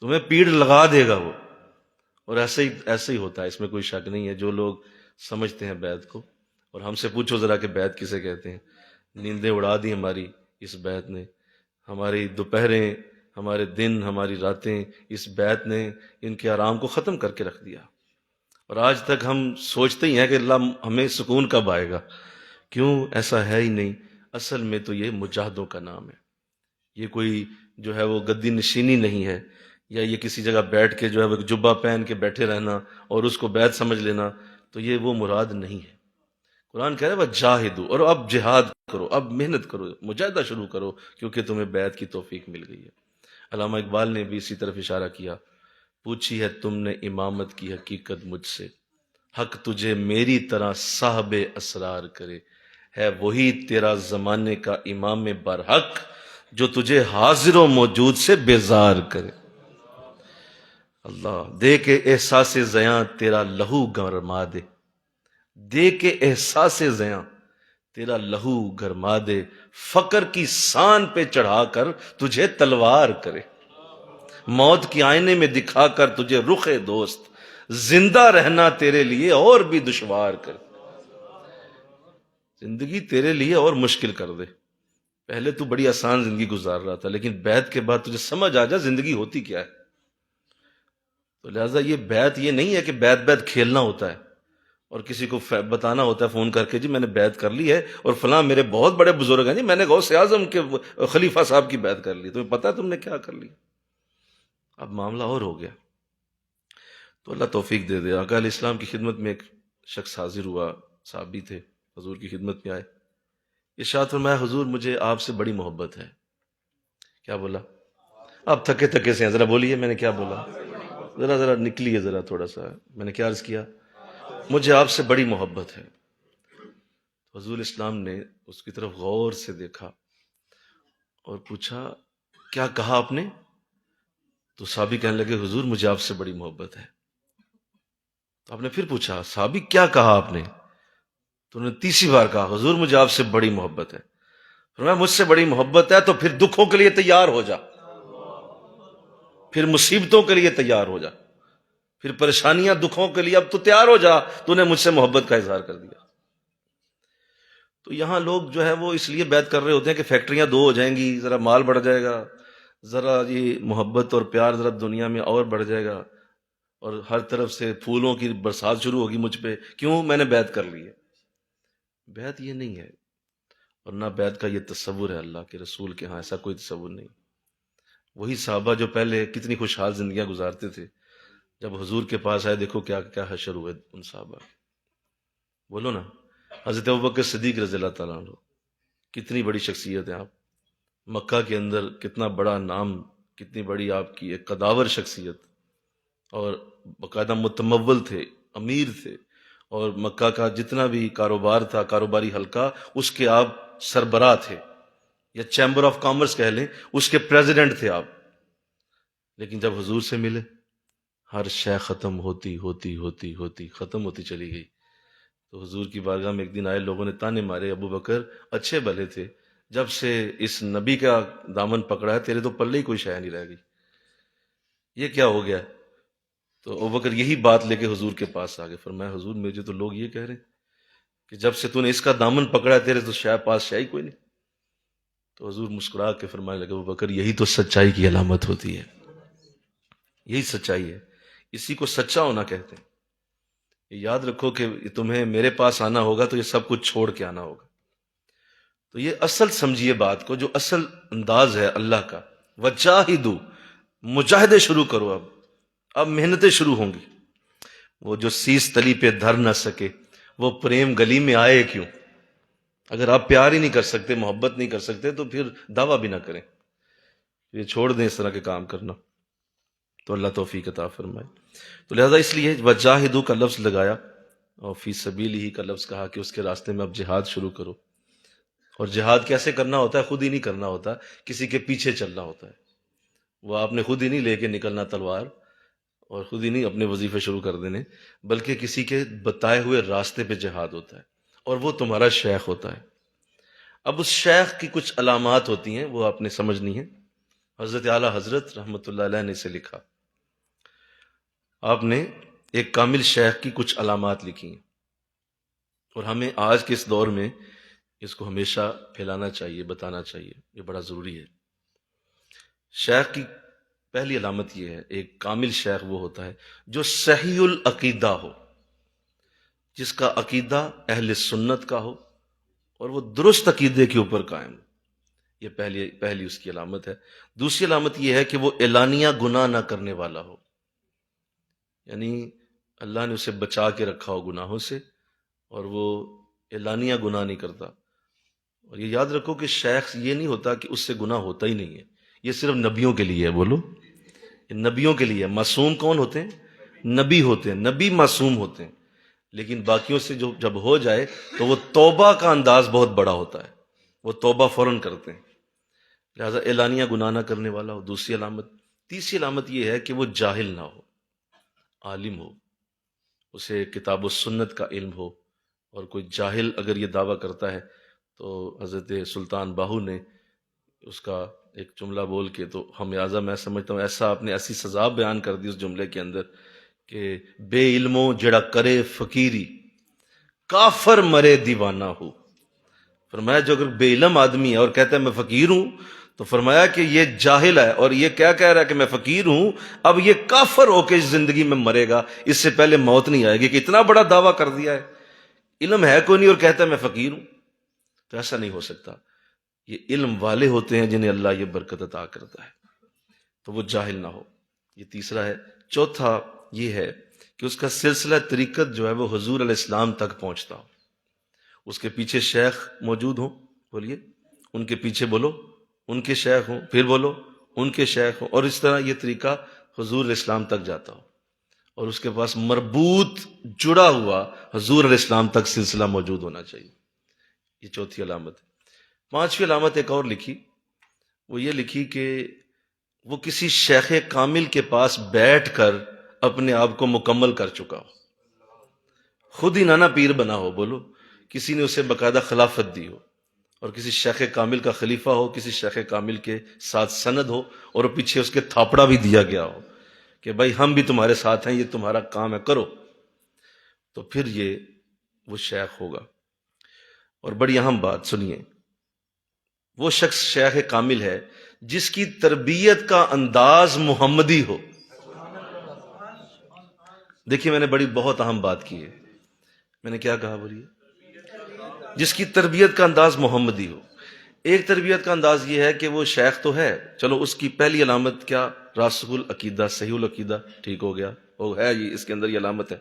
تمہیں پیڑ لگا دے گا وہ۔ اور ایسے ہی ہوتا ہے، اس میں کوئی شک نہیں ہے۔ جو لوگ سمجھتے ہیں بیعت کو، اور ہم سے پوچھو ذرا کہ بیعت کسے کہتے ہیں، نیندیں اڑا دی ہماری اس بیعت نے، ہماری دوپہریں، ہمارے دن، ہماری راتیں اس بیعت نے ان کے آرام کو ختم کر کے رکھ دیا، اور آج تک ہم سوچتے ہی ہیں کہ اللہ ہمیں سکون کب آئے گا۔ کیوں؟ ایسا ہے ہی نہیں۔ اصل میں تو یہ مجاہدوں کا نام ہے، یہ کوئی جو ہے وہ گدی نشینی نہیں ہے، یا یہ کسی جگہ بیٹھ کے جو ہے وہ جبہ پہن کے بیٹھے رہنا اور اس کو بیعت سمجھ لینا، تو یہ وہ مراد نہیں ہے۔ قرآن کہہ رہا ہے وَجَاهِدُوا، اور اب جہاد کرو، اب محنت کرو، مجاہدہ شروع کرو، کیونکہ تمہیں بیعت کی توفیق مل گئی ہے۔ علامہ اقبال نے بھی اسی طرف اشارہ کیا، پوچھی ہے تم نے امامت کی حقیقت مجھ سے، حق تجھے میری طرح صاحب اسرار کرے، ہے وہی تیرا زمانے کا امام برحق جو تجھے حاضر و موجود سے بیزار کرے۔ اللہ دے کے احساس زیاں تیرا لہو گرما دے، دے کے احساس زیاں تیرا لہو گرما دے، فقر کی سان پہ چڑھا کر تجھے تلوار کرے، موت کی آئینے میں دکھا کر تجھے رخ دوست، زندہ رہنا تیرے لیے اور بھی دشوار کر، زندگی تیرے لیے اور مشکل کر دے۔ پہلے تو بڑی آسان زندگی گزار رہا تھا، لیکن بیعت کے بعد تجھے سمجھ آ جا زندگی ہوتی کیا ہے۔ تو لہٰذا یہ بیعت یہ نہیں ہے کہ بیعت کھیلنا ہوتا ہے، اور کسی کو بتانا ہوتا ہے فون کر کے جی میں نے بیعت کر لی ہے اور فلاں میرے بہت بڑے بزرگ ہیں جی میں نے غوث اعظم کے خلیفہ صاحب کی بیعت کر لی، تمہیں پتہ ہے تم نے کیا کر لی؟ اب معاملہ اور ہو گیا۔ تو اللہ توفیق دے دے۔ آقا علیہ السلام کی خدمت میں ایک شخص حاضر ہوا، صحابی تھے، حضور کی خدمت میں آئے، ارشاد فرمایا حضور مجھے آپ سے بڑی محبت ہے۔ کیا بولا؟ آپ تھکے تھکے سے ہیں، ذرا بولیے میں نے کیا بولا، ذرا نکلیے ذرا تھوڑا سا، میں نے کیا عرض کیا؟ مجھے آپ سے بڑی محبت ہے۔ حضور اسلام نے اس کی طرف غور سے دیکھا اور پوچھا کیا کہا آپ نے؟ تو صحابی کہنے لگے حضور مجھے آپ سے بڑی محبت ہے۔ تو آپ نے پھر پوچھا صحابی کیا کہا آپ نے؟ تو انہوں نے تیسری بار کہا حضور مجھے آپ سے بڑی محبت ہے۔ فرمایا مجھ سے بڑی محبت ہے تو پھر دکھوں کے لیے تیار ہو جا، پھر مصیبتوں کے لیے تیار ہو جا، پھر پریشانیاں دکھوں کے لیے اب تو تیار ہو جا، تو نے مجھ سے محبت کا اظہار کر دیا۔ تو یہاں لوگ جو ہے وہ اس لیے بیعت کر رہے ہوتے ہیں کہ فیکٹریاں دو ہو جائیں گی، ذرا مال بڑھ جائے گا، ذرا یہ محبت اور پیار ذرا دنیا میں اور بڑھ جائے گا، اور ہر طرف سے پھولوں کی برسات شروع ہوگی مجھ پہ، کیوں؟ میں نے بیعت کر لی ہے۔ بیعت یہ نہیں ہے، اور نہ بیعت کا یہ تصور ہے، اللہ کے رسول کے ہاں ایسا کوئی تصور نہیں۔ وہی صحابہ جو پہلے کتنی خوشحال زندگیاں گزارتے تھے، جب حضور کے پاس آئے دیکھو کیا کیا حشر ہوئے ان صحابہ۔ بولو نا، حضرت ابوبکر صدیق رضی اللہ تعالیٰ عنہ کتنی بڑی شخصیت ہے آپ، مکہ کے اندر کتنا بڑا نام، کتنی بڑی آپ کی ایک قداور شخصیت، اور باقاعدہ متمول تھے، امیر تھے، اور مکہ کا جتنا بھی کاروبار تھا، کاروباری حلقہ، اس کے آپ سربراہ تھے، یا چیمبر آف کامرس کہہ لیں، اس کے پریزیڈنٹ تھے آپ۔ لیکن جب حضور سے ملے ہر شے ختم ہوتی ہوتی ہوتی ہوتی ختم ہوتی چلی گئی۔ تو حضور کی بارگاہ میں ایک دن آئے، لوگوں نے تانے مارے ابو بکر اچھے بھلے تھے، جب سے اس نبی کا دامن پکڑا ہے تیرے تو پلے ہی کوئی شے نہیں رہ گئی، یہ کیا ہو گیا؟ تو ابو بکر یہی بات لے کے حضور کے پاس آ گئے، فرمایا حضور مجھے تو لوگ یہ کہہ رہے ہیں کہ جب سے تو نے اس کا دامن پکڑا ہے تیرے تو پاس شے ہی کوئی نہیں۔ تو حضور مسکرا کے فرمانے لگے ابو بکر یہی تو سچائی کی علامت ہوتی ہے، یہی سچائی ہے، اسی کو سچا ہونا کہتے ہیں۔ یاد رکھو کہ تمہیں میرے پاس آنا ہوگا تو یہ سب کچھ چھوڑ کے آنا ہوگا۔ تو یہ اصل سمجھیے بات کو، جو اصل انداز ہے اللہ کا، وجاہدو، مجاہدے شروع کرو، اب محنتیں شروع ہوں گی۔ وہ جو سیس تلی پہ دھر نہ سکے وہ پریم گلی میں آئے کیوں؟ اگر آپ پیار ہی نہیں کر سکتے، محبت نہیں کر سکتے، تو پھر دعویٰ بھی نہ کریں، یہ چھوڑ دیں اس طرح کے کام کرنا۔ تو اللہ توفیق عطا فرمائے۔ تو لہذا اس لیے وجاہدو کا لفظ لگایا اور فی سبیلہ کا لفظ کہا کہ اس کے راستے میں اب جہاد شروع کرو۔ اور جہاد کیسے کرنا ہوتا ہے؟ خود ہی نہیں کرنا ہوتا، کسی کے پیچھے چلنا ہوتا ہے۔ وہ آپ نے خود ہی نہیں لے کے نکلنا تلوار، اور خود ہی نہیں اپنے وظیفے شروع کر دینے، بلکہ کسی کے بتائے ہوئے راستے پہ جہاد ہوتا ہے، اور وہ تمہارا شیخ ہوتا ہے۔ اب اس شیخ کی کچھ علامات ہوتی ہیں، وہ آپ نے سمجھنی ہیں۔ حضرت اعلیٰ حضرت رحمۃ اللہ علیہ نے اسے لکھا، آپ نے ایک کامل شیخ کی کچھ علامات لکھی ہیں، اور ہمیں آج کے اس دور میں اس کو ہمیشہ پھیلانا چاہیے، بتانا چاہیے، یہ بڑا ضروری ہے۔ شیخ کی پہلی علامت یہ ہے، ایک کامل شیخ وہ ہوتا ہے جو صحیح العقیدہ ہو، جس کا عقیدہ اہل سنت کا ہو اور وہ درست عقیدے کے اوپر قائم ہو۔ یہ پہلی اس کی علامت ہے۔ دوسری علامت یہ ہے کہ وہ اعلانیہ گناہ نہ کرنے والا ہو، یعنی اللہ نے اسے بچا کے رکھا ہو گناہوں سے، اور وہ اعلانیہ گناہ نہیں کرتا۔ اور یہ یاد رکھو کہ شیخ یہ نہیں ہوتا کہ اس سے گناہ ہوتا ہی نہیں ہے، یہ صرف نبیوں کے لیے ہے۔ بولو، یہ نبیوں کے لیے ہے۔ معصوم کون ہوتے ہیں؟ نبی ہوتے ہیں، نبی معصوم ہوتے ہیں، لیکن باقیوں سے جب ہو جائے تو وہ توبہ کا انداز بہت بڑا ہوتا ہے، وہ توبہ فوراً کرتے ہیں۔ لہذا اعلانیہ گناہ نہ کرنے والا ہو، دوسری علامت۔ تیسری علامت یہ ہے کہ وہ جاہل نہ ہو، عالم ہو، اسے کتاب و سنت کا علم ہو۔ اور کوئی جاہل اگر یہ دعویٰ کرتا ہے تو حضرت سلطان باہو نے اس کا ایک جملہ بول کے، تو ہم لہٰذا میں سمجھتا ہوں ایسا آپ نے ایسی سزا بیان کر دی اس جملے کے اندر کہ بے علموں جڑا کرے فقیری کافر مرے دیوانہ ہو۔ فرمایا جو اگر بے علم آدمی ہے اور کہتا ہے میں فقیر ہوں، تو فرمایا کہ یہ جاہل ہے اور یہ کیا کہہ رہا ہے کہ میں فقیر ہوں، اب یہ کافر ہو کے اس زندگی میں مرے گا، اس سے پہلے موت نہیں آئے گی، کہ اتنا بڑا دعویٰ کر دیا ہے، علم ہے کوئی نہیں اور کہتا ہے میں فقیر ہوں۔ تو ایسا نہیں ہو سکتا، یہ علم والے ہوتے ہیں جنہیں اللہ یہ برکت عطا کرتا ہے، تو وہ جاہل نہ ہو۔ یہ تیسرا ہے۔ چوتھا یہ ہے کہ اس کا سلسلہ طریقت جو ہے وہ حضور علیہ السلام تک پہنچتا ہو، اس کے پیچھے شیخ موجود ہوں، بولیے ان کے پیچھے بولو ان کے شیخ ہوں، پھر بولو ان کے شیخ ہوں، اور اس طرح یہ طریقہ حضور علیہ السلام تک جاتا ہو، اور اس کے پاس مربوط جڑا ہوا حضور علیہ السلام تک سلسلہ موجود ہونا چاہیے۔ یہ چوتھی علامت ہے۔ پانچویں علامت ایک اور لکھی، وہ یہ لکھی کہ وہ کسی شیخ کامل کے پاس بیٹھ کر اپنے آپ کو مکمل کر چکا ہو، خود ہی نانا پیر بنا ہو، بولو کسی نے اسے باقاعدہ خلافت دی ہو، اور کسی شیخ کامل کا خلیفہ ہو، کسی شیخ کامل کے ساتھ سند ہو، اور پیچھے اس کے تھاپڑا بھی دیا گیا ہو کہ بھائی ہم بھی تمہارے ساتھ ہیں، یہ تمہارا کام ہے کرو، تو پھر یہ وہ شیخ ہوگا۔ اور بڑی اہم بات سنیے، وہ شخص شیخ کامل ہے جس کی تربیت کا انداز محمدی ہو۔ دیکھیے میں نے بہت اہم بات کی ہے، میں نے کیا کہا بولیے؟ جس کی تربیت کا انداز محمدی ہو۔ ایک تربیت کا انداز یہ ہے کہ وہ شیخ تو ہے، چلو اس کی پہلی علامت کیا؟ راسخ العقیدہ، صحیح العقیدہ، ٹھیک ہو گیا، وہ ہے یہ، اس کے اندر یہ علامت ہے۔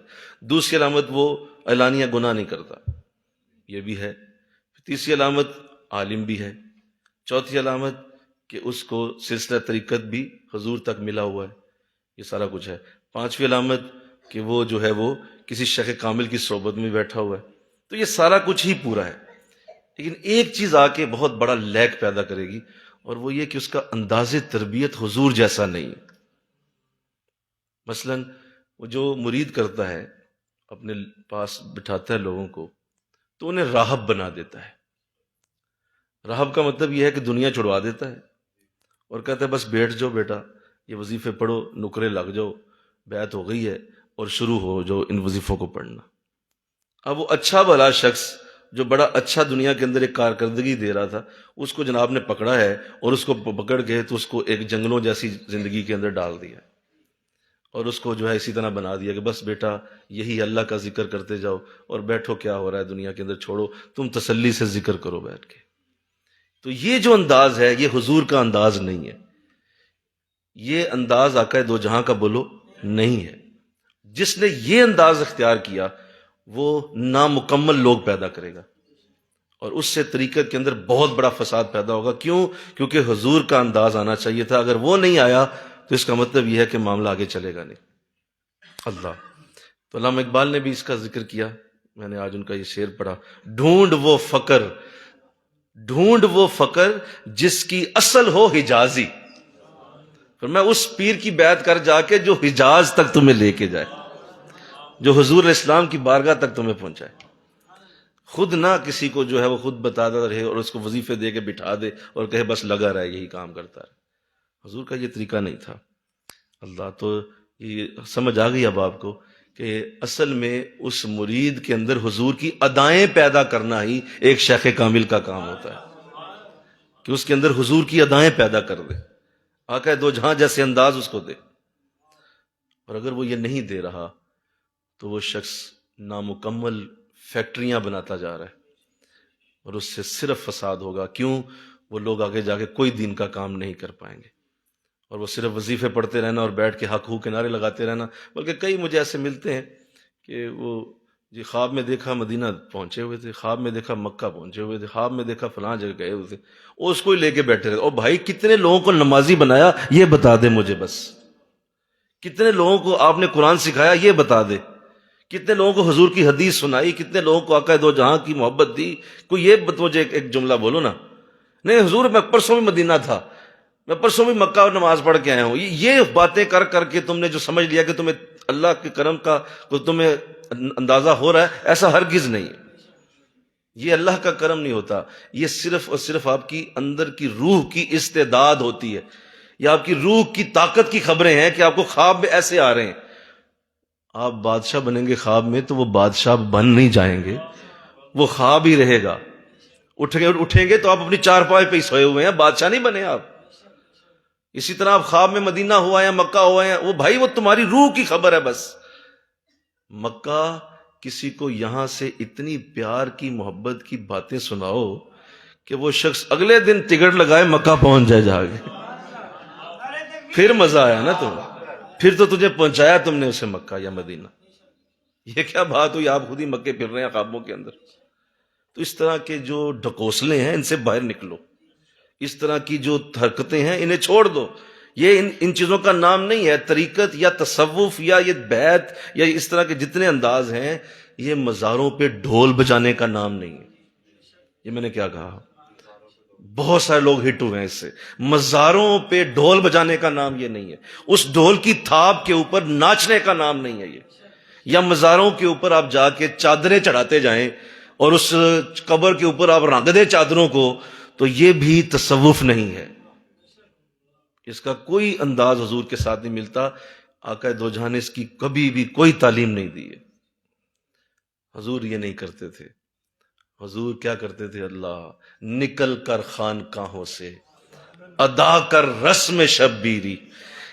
دوسری علامت وہ اعلانیہ گناہ نہیں کرتا، یہ بھی ہے۔ تیسری علامت عالم بھی ہے۔ چوتھی علامت کہ اس کو سلسلہ طریقت بھی حضور تک ملا ہوا ہے، یہ سارا کچھ ہے۔ پانچویں علامت کہ وہ جو ہے وہ کسی شیخ کامل کی صحبت میں بیٹھا ہوا ہے۔ تو یہ سارا کچھ ہی پورا ہے، لیکن ایک چیز آ کے بہت بڑا لیک پیدا کرے گی، اور وہ یہ کہ اس کا انداز تربیت حضور جیسا نہیں ہے۔ مثلا وہ جو مرید کرتا ہے، اپنے پاس بٹھاتا ہے لوگوں کو، تو انہیں راہب بنا دیتا ہے۔ راہب کا مطلب یہ ہے کہ دنیا چھڑوا دیتا ہے اور کہتا ہے بس بیٹھ جاؤ بیٹا، یہ وظیفے پڑھو، نکرے لگ جاؤ، بیعت ہو گئی ہے، اور شروع ہو جو ان وظیفوں کو پڑھنا۔ اب وہ اچھا بھلا شخص جو بڑا اچھا دنیا کے اندر ایک کارکردگی دے رہا تھا، اس کو جناب نے پکڑا ہے، اور اس کو پکڑ کے تو اس کو ایک جنگلوں جیسی زندگی کے اندر ڈال دیا، اور اس کو جو ہے اسی طرح بنا دیا کہ بس بیٹا یہی اللہ کا ذکر کرتے جاؤ، اور بیٹھو کیا ہو رہا ہے دنیا کے اندر چھوڑو، تم تسلی سے ذکر کرو بیٹھ کے۔ تو یہ جو انداز ہے یہ حضور کا انداز نہیں ہے، یہ انداز آقا دو جہاں کا بولو نہیں ہے۔ جس نے یہ انداز اختیار کیا وہ نامکمل لوگ پیدا کرے گا، اور اس سے طریقت کے اندر بہت بڑا فساد پیدا ہوگا۔ کیوں؟ کیونکہ حضور کا انداز آنا چاہیے تھا، اگر وہ نہیں آیا تو اس کا مطلب یہ ہے کہ معاملہ آگے چلے گا نہیں۔ اللہ تو علامہ اقبال نے بھی اس کا ذکر کیا، میں نے آج ان کا یہ شعر پڑھا، ڈھونڈ وہ فقر جس کی اصل ہو حجازی، پھر میں اس پیر کی بیعت کر جا کے جو حجاز تک تمہیں لے کے جائے، جو حضور علیہ السلام کی بارگاہ تک تمہیں پہنچائے، خود نہ کسی کو جو ہے وہ خود بتاتا رہے اور اس کو وظیفے دے کے بٹھا دے اور کہے بس لگا رہے یہی کام کرتا رہے۔ حضور کا یہ طریقہ نہیں تھا۔ اللہ تو یہ سمجھ آ گئی اب آپ کو کہ اصل میں اس مرید کے اندر حضور کی ادائیں پیدا کرنا ہی ایک شیخ کامل کا کام ہوتا ہے، کہ اس کے اندر حضور کی ادائیں پیدا کر دے، آقا دو جہاں جیسے انداز اس کو دے۔ اور اگر وہ یہ نہیں دے رہا تو وہ شخص نامکمل فیکٹریاں بناتا جا رہا ہے، اور اس سے صرف فساد ہوگا۔ کیوں؟ وہ لوگ آگے جا کے کوئی دین کا کام نہیں کر پائیں گے، اور وہ صرف وظیفے پڑھتے رہنا اور بیٹھ کے حق ہو کے نعرے لگاتے رہنا۔ بلکہ کئی مجھے ایسے ملتے ہیں کہ وہ جی خواب میں دیکھا مدینہ پہنچے ہوئے تھے، خواب میں دیکھا مکہ پہنچے ہوئے تھے، خواب میں دیکھا فلاں جگہ گئے ہوئے تھے، اور اس کو ہی لے کے بیٹھے رہے۔ اور بھائی کتنے لوگوں کو نمازی بنایا یہ بتا دے مجھے، بس کتنے لوگوں کو آپ نے قرآن سکھایا یہ بتا دے، کتنے لوگوں کو حضور کی حدیث سنائی، کتنے لوگوں کو آقا دو جہاں کی محبت دی، کوئی یہ مجھے ایک جملہ بولو نا، نہیں حضور میں پرسوں بھی مدینہ تھا، میں پرسوں بھی مکہ اور نماز پڑھ کے آیا ہوں۔ یہ باتیں کر کر کے تم نے جو سمجھ لیا کہ تمہیں اللہ کے کرم کا تمہیں اندازہ ہو رہا ہے، ایسا ہرگز نہیں ہے۔ یہ اللہ کا کرم نہیں ہوتا، یہ صرف اور صرف آپ کی اندر کی روح کی استعداد ہوتی ہے، یا آپ کی روح کی طاقت کی خبریں ہیں کہ آپ کو خواب میں ایسے آ رہے ہیں۔ آپ بادشاہ بنیں گے خواب میں تو وہ بادشاہ بن نہیں جائیں گے، وہ خواب ہی رہے گا، اٹھیں گے تو آپ اپنی چارپائی پہ ہی سوئے ہوئے ہیں، بادشاہ نہیں بنے آپ۔ اسی طرح آپ خواب میں مدینہ ہوا ہے، مکہ ہوا ہے، وہ بھائی وہ تمہاری روح کی خبر ہے بس۔ مکہ کسی کو یہاں سے اتنی پیار کی محبت کی باتیں سناؤ کہ وہ شخص اگلے دن ٹکٹ لگائے مکہ پہنچ جائے جا کے، پھر مزہ آیا نا تمہیں، پھر تو تجھے پہنچایا تم نے اسے مکہ یا مدینہ۔ یہ کیا بات ہوئی، آپ خود ہی مکے پھر رہے ہیں خوابوں کے اندر۔ تو اس طرح کے جو ڈھکوسلے ہیں ان سے باہر نکلو، اس طرح کی جو حرکتیں ہیں انہیں چھوڑ دو۔ یہ ان چیزوں کا نام نہیں ہے طریقت یا تصوف یا یہ بیت یا اس طرح کے جتنے انداز ہیں، یہ مزاروں پہ ڈھول بجانے کا نام نہیں ہے۔ یہ میں نے کیا کہا؟ بہت سارے لوگ ہٹ ہوئے ہیں اس سے۔ مزاروں پہ ڈھول بجانے کا نام یہ نہیں ہے، اس ڈھول کی تھاپ کے اوپر ناچنے کا نام نہیں ہے یہ، یا مزاروں کے اوپر آپ جا کے چادریں چڑھاتے جائیں اور اس قبر کے اوپر آپ رنگ دیں چادروں کو، تو یہ بھی تصوف نہیں ہے۔ اس کا کوئی انداز حضور کے ساتھ نہیں ملتا۔ آقا دو جہاں نے اس کی کبھی بھی کوئی تعلیم نہیں دی ہے۔ حضور یہ نہیں کرتے تھے۔ حضور کیا کرتے تھے؟ اللہ نکل کر خانقاہوں سے ادا کر رسم شبیری،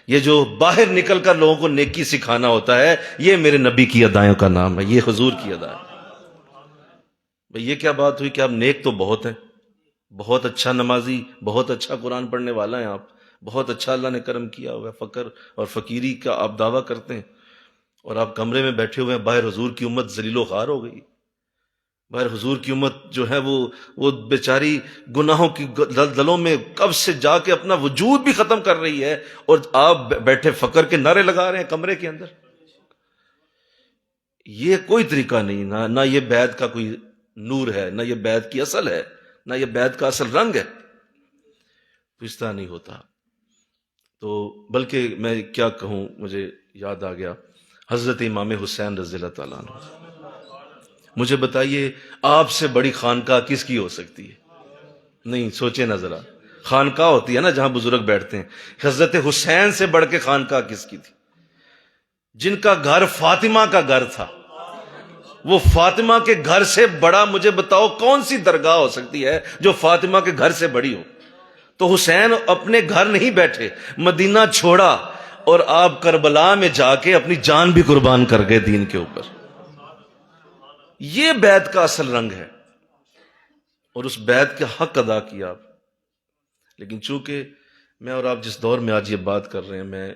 یہ جو باہر نکل کر لوگوں کو نیکی سکھانا ہوتا ہے، یہ میرے نبی کی ادائیوں کا نام ہے، یہ حضور کی ادا ہے۔ بھئی یہ کیا بات ہوئی کہ آپ نیک تو بہت ہیں، بہت اچھا نمازی، بہت اچھا قرآن پڑھنے والا ہیں آپ، بہت اچھا اللہ نے کرم کیا ہوا ہے، فقر اور فقیری کا آپ دعویٰ کرتے ہیں، اور آپ کمرے میں بیٹھے ہوئے ہیں، باہر حضور کی امت ذلیل و خوار ہو گئی، باہر حضور کی امت جو ہے وہ بیچاری گناہوں کی دلدلوں میں کب سے جا کے اپنا وجود بھی ختم کر رہی ہے، اور آپ بیٹھے فقر کے نعرے لگا رہے ہیں کمرے کے اندر۔ یہ کوئی طریقہ نہیں، نہ یہ بیت کا کوئی نور ہے، نہ یہ بیت کی اصل ہے، نہ یہ بیت کا اصل رنگ ہے۔ تو اس طرح نہیں ہوتا۔ تو بلکہ میں کیا کہوں، مجھے یاد آ گیا حضرت امام حسین رضی اللہ تعالیٰ عنہ۔ مجھے بتائیے آپ سے بڑی خانقاہ کس کی ہو سکتی ہے؟ نہیں، سوچے نا ذرا، خانقاہ ہوتی ہے نا جہاں بزرگ بیٹھتے ہیں، حضرت حسین سے بڑھ کے خانقاہ کس کی تھی؟ جن کا گھر فاطمہ کا گھر تھا، وہ فاطمہ کے گھر سے بڑا مجھے بتاؤ کون سی درگاہ ہو سکتی ہے جو فاطمہ کے گھر سے بڑی ہو؟ تو حسین اپنے گھر نہیں بیٹھے، مدینہ چھوڑا اور آپ کربلا میں جا کے اپنی جان بھی قربان کر گئے دین کے اوپر۔ یہ بیعت کا اصل رنگ ہے، اور اس بیعت کا حق ادا کیا آپ۔ لیکن چونکہ میں اور آپ جس دور میں آج یہ بات کر رہے ہیں، میں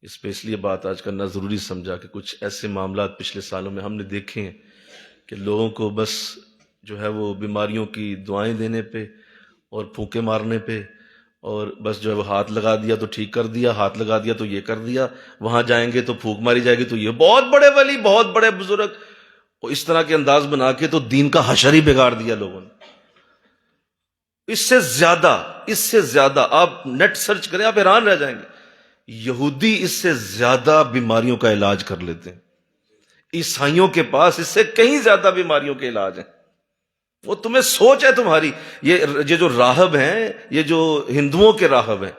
اس پہ اس لیے بات آج کرنا ضروری سمجھا کہ کچھ ایسے معاملات پچھلے سالوں میں ہم نے دیکھے ہیں کہ لوگوں کو بس جو ہے وہ بیماریوں کی دعائیں دینے پہ اور پھونکے مارنے پہ، اور بس جو ہے وہ ہاتھ لگا دیا تو ٹھیک کر دیا، ہاتھ لگا دیا تو یہ کر دیا، وہاں جائیں گے تو پھونک ماری جائے گی تو یہ بہت بڑے ولی، بہت بڑے بزرگ، اور اس طرح کے انداز بنا کے تو دین کا حشر ہی بگاڑ دیا لوگوں نے۔ اس سے زیادہ آپ نیٹ سرچ کریں، آپ حیران رہ جائیں گے، یہودی اس سے زیادہ بیماریوں کا علاج کر لیتے ہیں، عیسائیوں کے پاس اس سے کہیں زیادہ بیماریوں کے علاج ہیں۔ وہ تمہیں سوچ ہے تمہاری، یہ جو راہب ہیں، یہ جو ہندوؤں کے راہب ہیں،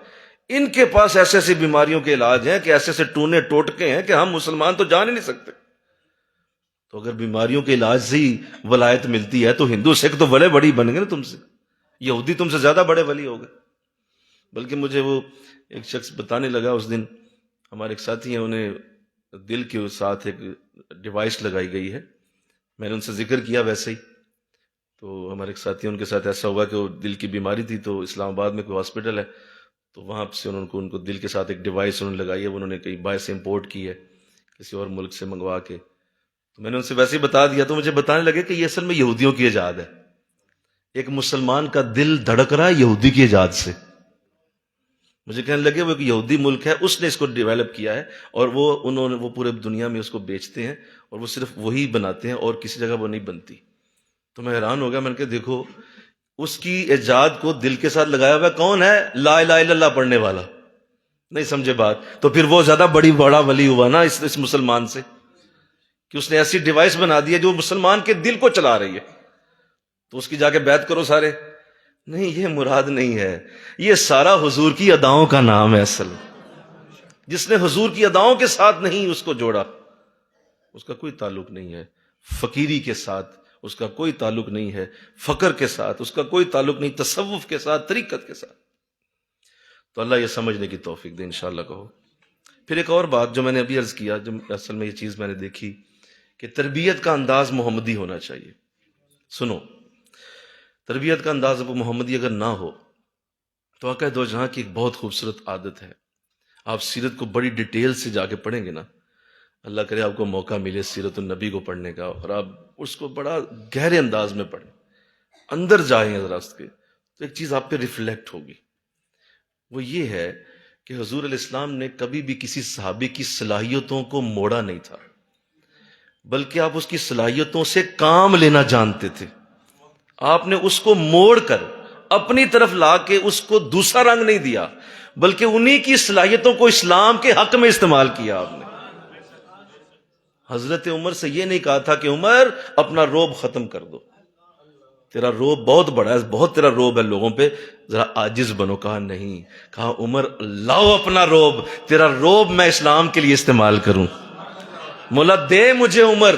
ان کے پاس ایسے ایسی بیماریوں کے علاج ہیں کہ ایسے ایسے ٹونے ٹوٹکے ہیں کہ ہم مسلمان تو جان ہی نہیں سکتے۔ تو اگر بیماریوں کے علاج سے ہی ولایت ملتی ہے تو ہندو سکھ تو بڑے بڑی بن گئے نا تم سے، یہودی تم سے زیادہ بڑے ولی ہو گئے۔ بلکہ مجھے وہ ایک شخص بتانے لگا اس دن، ہمارے ایک ساتھی ہیں، انہیں دل کے ساتھ ایک ڈیوائس لگائی گئی ہے، میں نے ان سے ذکر کیا ویسے ہی، تو ہمارے ایک ساتھی ان کے ساتھ ایسا ہوا کہ وہ دل کی بیماری تھی، تو اسلام آباد میں کوئی ہاسپٹل ہے، تو وہاں سے ان کو دل کے ساتھ ایک ڈیوائس انہوں نے لگائی ہے، انہوں نے کہیں باہر سے امپورٹ کی ہے کسی اور ملک سے منگوا کے، تو میں نے ان سے ویسے ہی بتا دیا، تو مجھے بتانے لگے کہ یہ اصل میں یہودیوں کی ایجاد ہے، ایک مسلمان کا دل دھڑک رہا ہے یہودی کی ایجاد سے۔ مجھے کہنے لگے وہ ایک یہودی ملک ہے، اس نے اس کو ڈیولپ کیا ہے، اور وہ پورے دنیا میں اس کو بیچتے ہیں، اور وہ صرف وہی بناتے ہیں اور کسی جگہ وہ نہیں بنتی۔ تو میں حیران ہو گیا، میں نے کہا دیکھو اس کی ایجاد کو دل کے ساتھ لگایا ہوا کون ہے؟ لا الہ الا اللہ پڑھنے والا۔ نہیں سمجھے بات؟ تو پھر وہ زیادہ بڑا ولی ہوا نا اس مسلمان سے، کہ اس نے ایسی ڈیوائس بنا دی ہے جو مسلمان کے دل کو چلا رہی ہے، تو اس کی جا کے بیعت کرو سارے۔ نہیں، یہ مراد نہیں ہے، یہ سارا حضور کی اداؤں کا نام ہے اصل۔ جس نے حضور کی اداؤں کے ساتھ نہیں اس کو جوڑا، اس کا کوئی تعلق نہیں ہے فقیری کے ساتھ، اس کا کوئی تعلق نہیں ہے فقر کے ساتھ، اس کا کوئی تعلق نہیں تصوف کے ساتھ، طریقت کے ساتھ۔ تو اللہ یہ سمجھنے کی توفیق دے انشاءاللہ کہو۔ پھر ایک اور بات جو میں نے ابھی عرض کیا، جو اصل میں یہ چیز میں نے دیکھی کہ تربیت کا انداز محمدی ہونا چاہیے۔ سنو، تربیت کا انداز محمدی اگر نہ ہو تو واقعہ دو جہاں کی ایک بہت خوبصورت عادت ہے۔ آپ سیرت کو بڑی ڈیٹیل سے جا کے پڑھیں گے نا، اللہ کرے آپ کو موقع ملے سیرت النبی کو پڑھنے کا، اور آپ اس کو بڑا گہرے انداز میں پڑھیں، اندر جائیں ذرا اس کے، تو ایک چیز آپ پہ ریفلیکٹ ہوگی۔ وہ یہ ہے کہ حضور علیہ السلام نے کبھی بھی کسی صحابی کی صلاحیتوں کو موڑا نہیں تھا، بلکہ آپ اس کی صلاحیتوں سے کام لینا جانتے تھے۔ آپ نے اس کو موڑ کر اپنی طرف لا کے اس کو دوسرا رنگ نہیں دیا، بلکہ انہی کی صلاحیتوں کو اسلام کے حق میں استعمال کیا آپ نے۔ حضرت عمر سے یہ نہیں کہا تھا کہ عمر اپنا روب ختم کر دو، تیرا روب بہت بڑا ہے، بہت تیرا روب ہے لوگوں پہ، ذرا عاجز بنو۔ کہا نہیں، کہا عمر لاؤ اپنا روب، تیرا روب میں اسلام کے لیے استعمال کروں۔ مولا دے مجھے عمر،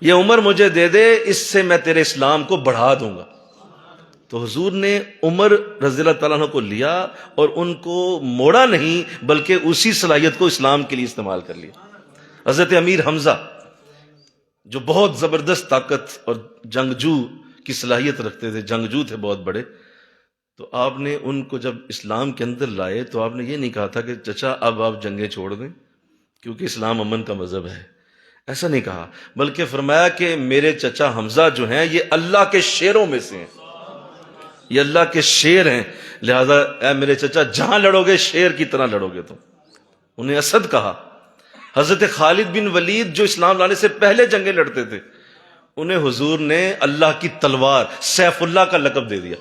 یہ عمر مجھے دے دے، اس سے میں تیرے اسلام کو بڑھا دوں گا۔ تو حضور نے عمر رضی اللہ تعالیٰ عنہ کو لیا اور ان کو موڑا نہیں، بلکہ اسی صلاحیت کو اسلام کے لیے استعمال کر لیا۔ حضرت امیر حمزہ جو بہت زبردست طاقت اور جنگجو کی صلاحیت رکھتے تھے، جنگجو تھے بہت بڑے، تو آپ نے ان کو جب اسلام کے اندر لائے تو آپ نے یہ نہیں کہا تھا کہ چچا اب آپ جنگیں چھوڑ دیں کیونکہ اسلام امن کا مذہب ہے، ایسا نہیں کہا، بلکہ فرمایا کہ میرے چچا حمزہ جو ہیں یہ اللہ کے شیروں میں سے ہیں، یہ اللہ کے شیر ہیں، لہذا اے میرے چچا جہاں لڑو گے شیر کی طرح لڑو گے تم۔ انہیں اسد کہا۔ حضرت خالد بن ولید جو اسلام لانے سے پہلے جنگیں لڑتے تھے، انہیں حضور نے اللہ کی تلوار سیف اللہ کا لقب دے دیا۔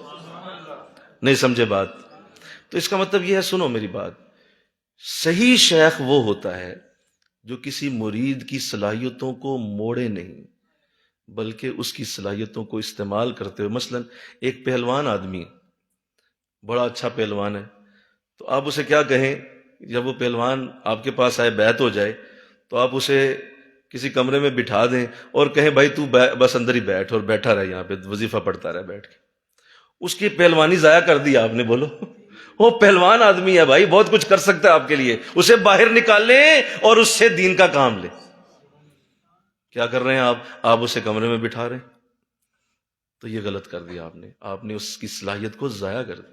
نہیں سمجھے بات؟ تو اس کا مطلب یہ ہے، سنو میری بات، صحیح شیخ وہ ہوتا ہے جو کسی مرید کی صلاحیتوں کو موڑے نہیں، بلکہ اس کی صلاحیتوں کو استعمال کرتے ہوئے۔ مثلا ایک پہلوان آدمی بڑا اچھا پہلوان ہے، تو آپ اسے کیا کہیں، جب وہ پہلوان آپ کے پاس آئے بیعت ہو جائے تو آپ اسے کسی کمرے میں بٹھا دیں اور کہیں بھائی تو بس اندر ہی بیٹھ، اور بیٹھا رہے یہاں پہ وظیفہ پڑھتا رہے بیٹھ کے، اس کی پہلوانی ضائع کر دی آپ نے۔ بولو، وہ پہلوان آدمی ہے بھائی، بہت کچھ کر سکتا ہے آپ کے لیے، اسے باہر نکالیں اور اس سے دین کا کام لیں۔ کیا کر رہے ہیں آپ اسے کمرے میں بٹھا رہے ہیں، تو یہ غلط کر دیا آپ نے اس کی صلاحیت کو ضائع کر دیا۔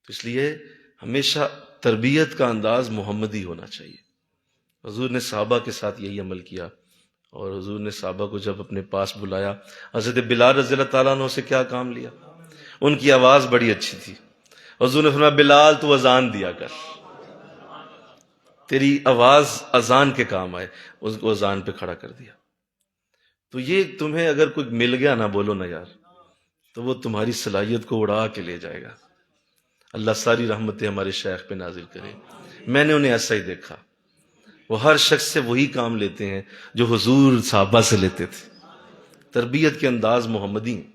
تو اس لیے ہمیشہ تربیت کا انداز محمدی ہونا چاہیے۔ حضور نے صحابہ کے ساتھ یہی عمل کیا، اور حضور نے صحابہ کو جب اپنے پاس بلایا، حضرت بلال رضی اللہ تعالیٰ عنہ سے کیا کام لیا؟ ان کی آواز بڑی اچھی تھی، حضور نے فرمایا بلال تو اذان دیا کر، تیری آواز اذان کے کام آئے، اس کو اذان پہ کھڑا کر دیا۔ تو یہ تمہیں اگر کوئی مل گیا نہ، بولو نا یار، تو وہ تمہاری صلاحیت کو اڑا کے لے جائے گا۔ اللہ ساری رحمتیں ہمارے شیخ پہ نازل کرے۔ میں نے انہیں ایسا ہی دیکھا، وہ ہر شخص سے وہی کام لیتے ہیں جو حضور صحابہ سے لیتے تھے۔ تربیت کے انداز محمدی ہیں،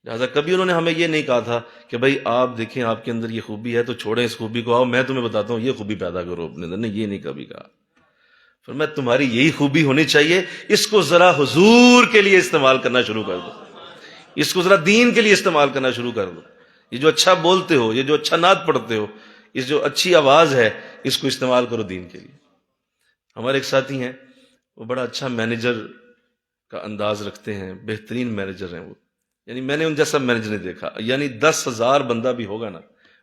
لہٰذا کبھی انہوں نے ہمیں یہ نہیں کہا تھا کہ بھائی آپ دیکھیں آپ کے اندر یہ خوبی ہے تو چھوڑیں اس خوبی کو، آؤ میں تمہیں بتاتا ہوں یہ خوبی پیدا کرو اپنے اندر، نہیں، یہ نہیں کبھی کہا۔ فرمایا تمہاری یہی خوبی ہونی چاہیے، اس کو ذرا حضور کے لیے استعمال کرنا شروع کر دو، اس کو ذرا دین کے لیے استعمال کرنا شروع کر دو۔ یہ جو اچھا بولتے ہو، یہ جو اچھا نعت پڑھتے ہو، اس جو اچھی آواز ہے، اس کو استعمال کرو دین کے لیے۔ ہمارے ایک ساتھی ہیں، وہ بڑا اچھا مینیجر کا انداز رکھتے ہیں، بہترین مینیجر ہیں وہ، یعنی میں نے ان جیسا مینیجر نہیں دیکھا، یعنی 10,000 بندہ بھی ہوگا نا،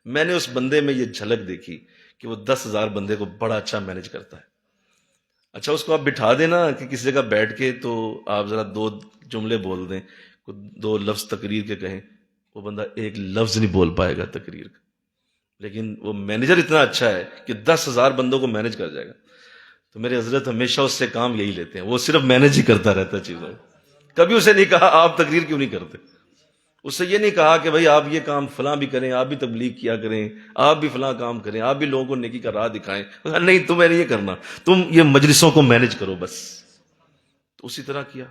میں نے اس بندے میں یہ جھلک دیکھی کہ وہ 10,000 بندے کو بڑا اچھا مینیج کرتا ہے۔ اچھا اس کو آپ بٹھا دینا کہ کسی جگہ بیٹھ کے تو آپ ذرا 2 جملے بول دیں، 2 لفظ تقریر کے کہیں، وہ بندہ 1 لفظ نہیں بول پائے گا تقریر کا، لیکن وہ مینیجر اتنا اچھا ہے کہ 10,000 بندوں کو مینیج کر جائے گا۔ تو میرے حضرت ہمیشہ اس سے کام یہی لیتے ہیں، وہ صرف مینیج ہی کرتا رہتا ہے چیزوں کو، کبھی اسے نہیں کہا آپ تقریر کیوں نہیں کرتے، اس سے یہ نہیں کہا کہ بھائی آپ یہ کام فلاں بھی کریں، آپ بھی تبلیغ کیا کریں، آپ بھی فلاں کام کریں، آپ بھی لوگوں کو نیکی کا راہ دکھائیں، نہیں تمہیں نہیں یہ کرنا، تم یہ مجلسوں کو مینیج کرو بس۔ تو اسی طرح کیا۔